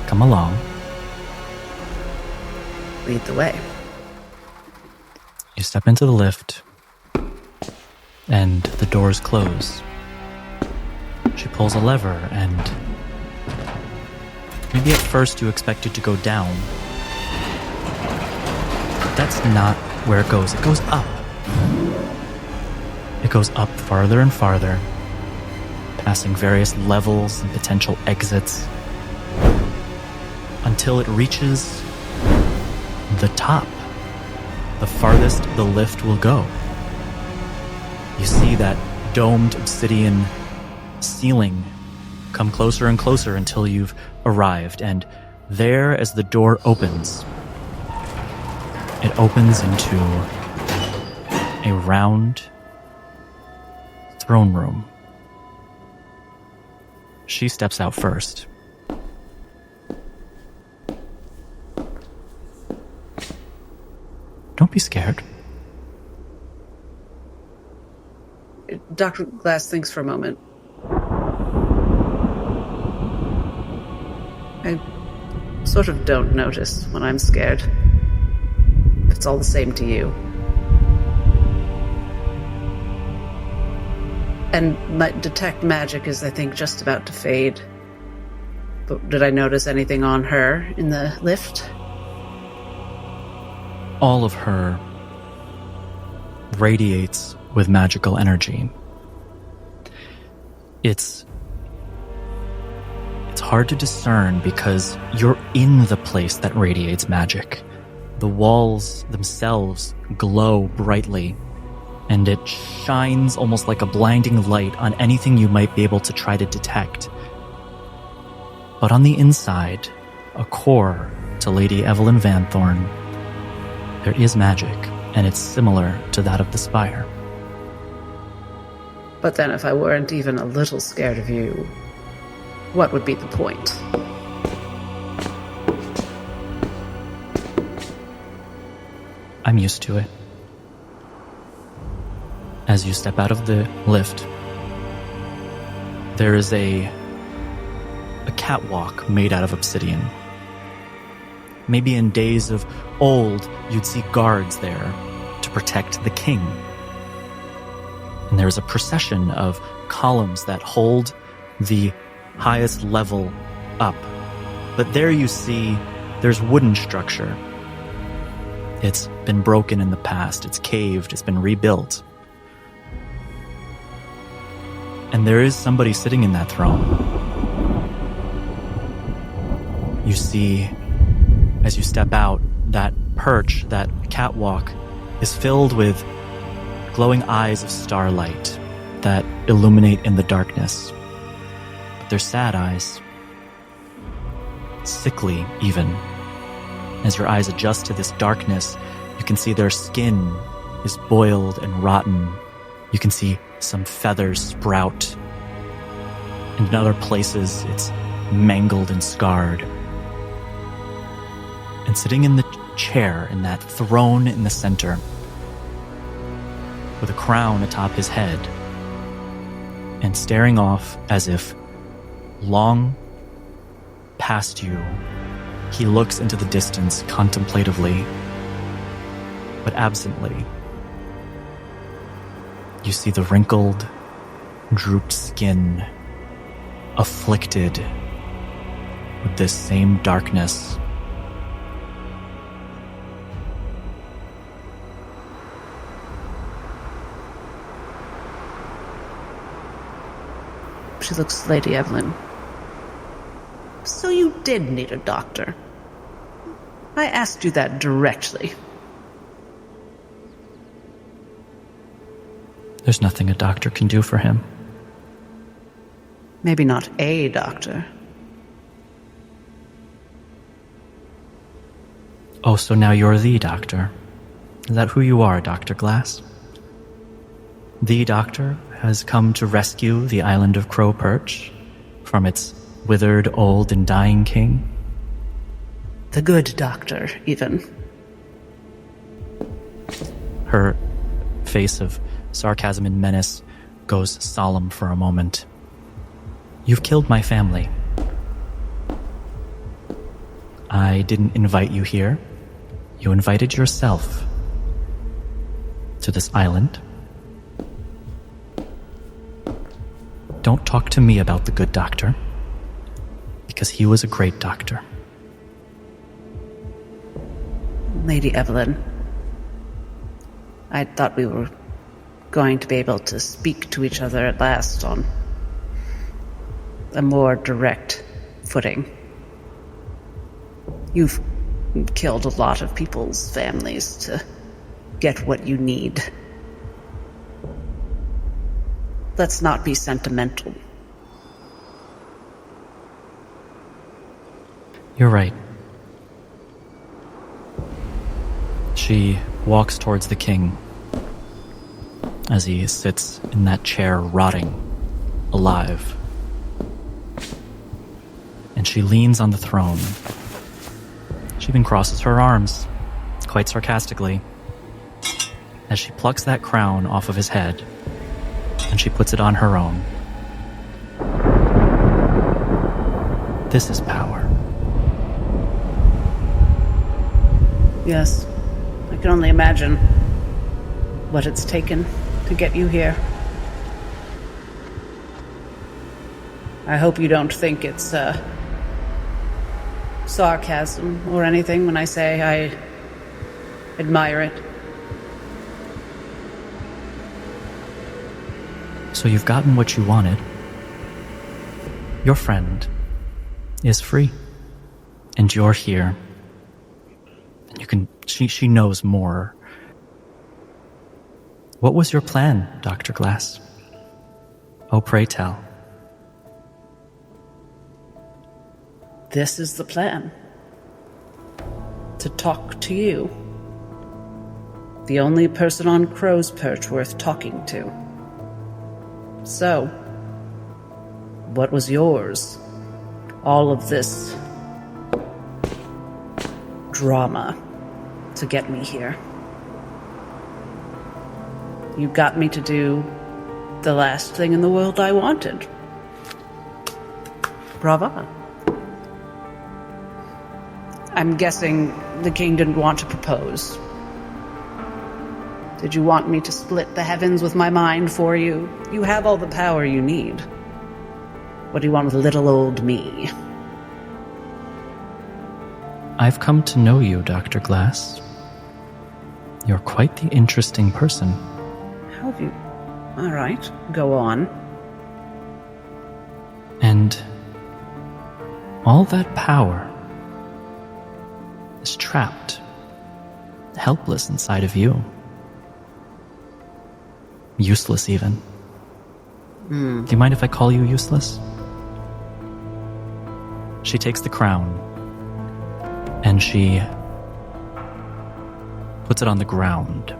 Speaker 1: Come along.
Speaker 3: Lead the way.
Speaker 1: You step into the lift, and the doors close. She pulls a lever, and maybe at first you expect it to go down. But that's not where it goes. It goes up. It goes up farther and farther, passing various levels and potential exits, until it reaches the top, the farthest the lift will go. You see that domed obsidian ceiling come closer and closer until you've arrived, and there, as the door opens, it opens into a round throne room. She steps out first. Don't be scared.
Speaker 3: Dr. Glass thinks for a moment. I sort of don't notice when I'm scared. It's all the same to you. And my detect magic is, I think, just about to fade. But did I notice anything on her in the lift?
Speaker 1: All of her radiates with magical energy. It's hard to discern because you're in the place that radiates magic. The walls themselves glow brightly, and it shines almost like a blinding light on anything you might be able to try to detect. But on the inside, a core to Lady Evelyn Vanthorne, there is magic, and it's similar to that of the spire.
Speaker 3: But then if I weren't even a little scared of you, what would be the point?
Speaker 1: I'm used to it. As you step out of the lift, there is a catwalk made out of obsidian. Maybe in days of old, you'd see guards there to protect the king. And there's a procession of columns that hold the highest level up. But there you see there's wooden structure. It's been broken in the past, it's caved, it's been rebuilt. And there is somebody sitting in that throne. You see, as you step out, that perch, that catwalk, is filled with glowing eyes of starlight that illuminate in the darkness. But they're sad eyes. Sickly, even. As your eyes adjust to this darkness, you can see their skin is boiled and rotten. You can see some feathers sprout. And in other places, it's mangled and scarred. And sitting in the chair, in that throne in the center, with a crown atop his head, and staring off as if long past you, he looks into the distance contemplatively, but absently. You see the wrinkled, drooped skin, afflicted with this same darkness.
Speaker 3: She looks at Lady Evelyn. So you did need a doctor. I asked you that directly.
Speaker 1: There's nothing a doctor can do for him.
Speaker 3: Maybe not a doctor.
Speaker 1: Oh, so now you're the doctor. Is that who you are, Dr. Glass? The doctor has come to rescue the island of Crow Perch from its withered, old, and dying king?
Speaker 3: The good doctor, even.
Speaker 1: Her face of sarcasm and menace goes solemn for a moment. You've killed my family. I didn't invite you here. You invited yourself to this island. Don't talk to me about the good doctor, because he was a great doctor.
Speaker 3: Lady Evelyn, I thought we were going to be able to speak to each other at last on a more direct footing. You've killed a lot of people's families to get what you need. Let's not be sentimental.
Speaker 1: You're right. She walks towards the king as he sits in that chair rotting, alive. And she leans on the throne. She even crosses her arms, quite sarcastically, as she plucks that crown off of his head, and she puts it on her own. This is power.
Speaker 3: Yes, I can only imagine what it's taken to get you here. I hope you don't think it's sarcasm or anything when I say I admire it.
Speaker 1: So you've gotten what you wanted. your friend is free. And you're here. And she knows more. What was your plan, Dr. Glass? Oh, pray tell.
Speaker 3: This is the plan. To talk to you. The only person on Crow's Perch worth talking to. So, what was yours? All of this drama to get me here. You got me to do the last thing in the world I wanted. Brava. I'm guessing the king didn't want to propose. Did you want me to split the heavens with my mind for you? You have all the power you need. What do you want with little old me?
Speaker 1: I've come to know you, Dr. Glass. You're quite the interesting person.
Speaker 3: How have you... All right, go on.
Speaker 1: And all that power is trapped, helpless inside of you. Useless, even. Do you mind if I call you useless? She takes the crown and she puts it on the ground.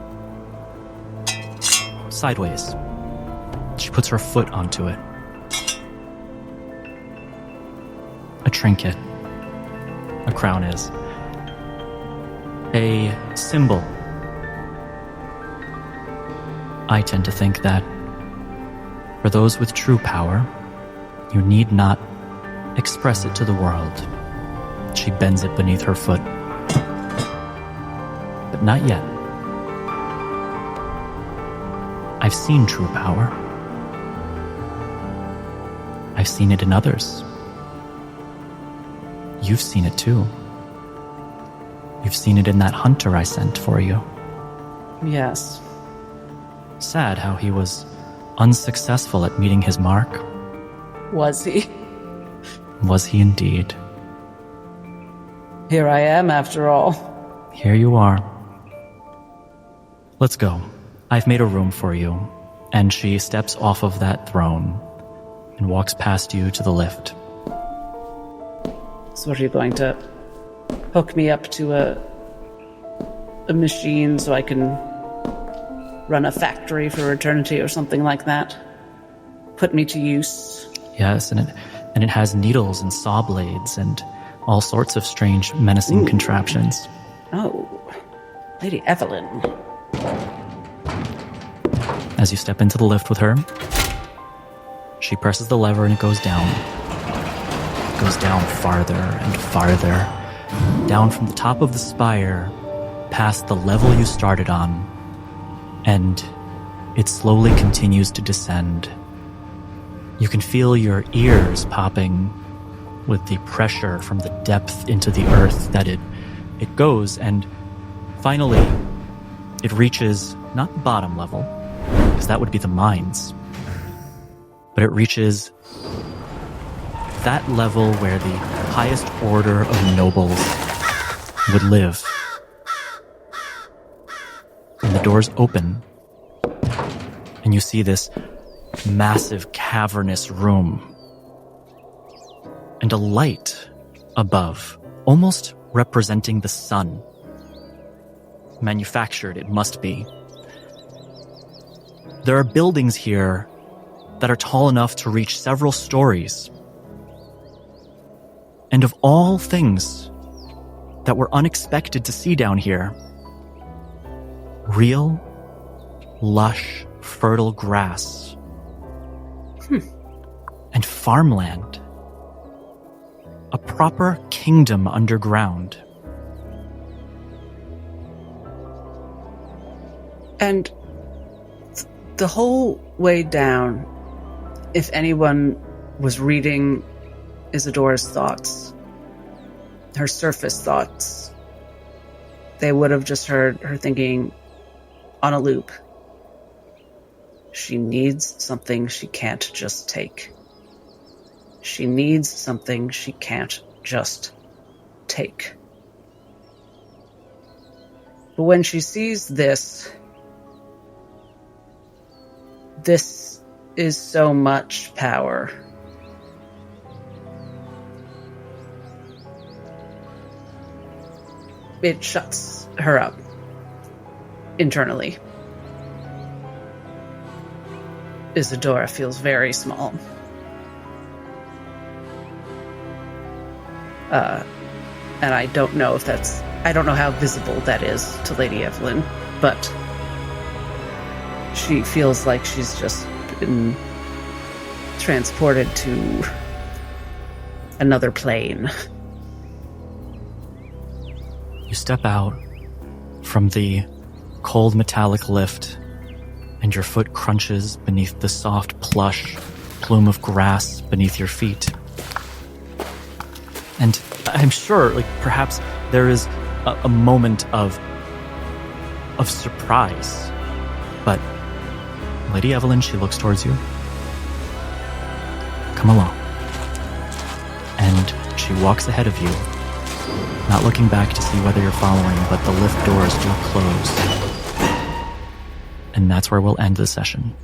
Speaker 1: Sideways. She puts her foot onto it. A trinket. A crown is. A symbol. I tend to think that for those with true power, you need not express it to the world. She bends it beneath her foot. But not yet. I've seen true power. I've seen it in others. You've seen it too. You've seen it in that hunter I sent for you.
Speaker 3: Yes.
Speaker 1: Sad how he was unsuccessful at meeting his mark.
Speaker 3: Was he?
Speaker 1: Was he indeed?
Speaker 3: Here I am, after all.
Speaker 1: Here you are. Let's go. I've made a room for you. And she steps off of that throne and walks past you to the lift.
Speaker 3: So what, are you going to hook me up to a machine so I can run a factory for eternity or something like that? Put me to use?
Speaker 1: Yes, and it has needles and saw blades and all sorts of strange, menacing contraptions.
Speaker 3: Oh, Lady Evelyn.
Speaker 1: As you step into the lift with her, she presses the lever and it goes down. It goes down farther and farther, down from the top of the spire, past the level you started on, and it slowly continues to descend. You can feel your ears popping with the pressure from the depth into the earth that it goes, and finally it reaches not the bottom level, because that would be the mines, but it reaches that level where the highest order of nobles would live. And the doors open, and you see this massive cavernous room, and a light above, almost representing the sun. Manufactured, it must be. There are buildings here that are tall enough to reach several stories. And of all things that were unexpected to see down here, real, lush, fertile grass and farmland. A proper kingdom underground.
Speaker 3: And the whole way down, if anyone was reading Isadora's thoughts, her surface thoughts, they would have just heard her thinking on a loop, she needs something she can't just take. She needs something she can't just take. But when she sees this is so much power. It shuts her up internally. Isadora feels very small. And I don't know how visible that is to Lady Evelyn, but she feels like she's just been transported to another plane.
Speaker 1: You step out from the cold metallic lift, and your foot crunches beneath the soft plush plume of grass beneath your feet. And I'm sure, perhaps there is a moment of surprise. But Lady Evelyn, she looks towards you. Come along. And she walks ahead of you, not looking back to see whether you're following, but the lift doors do close. And that's where we'll end the session.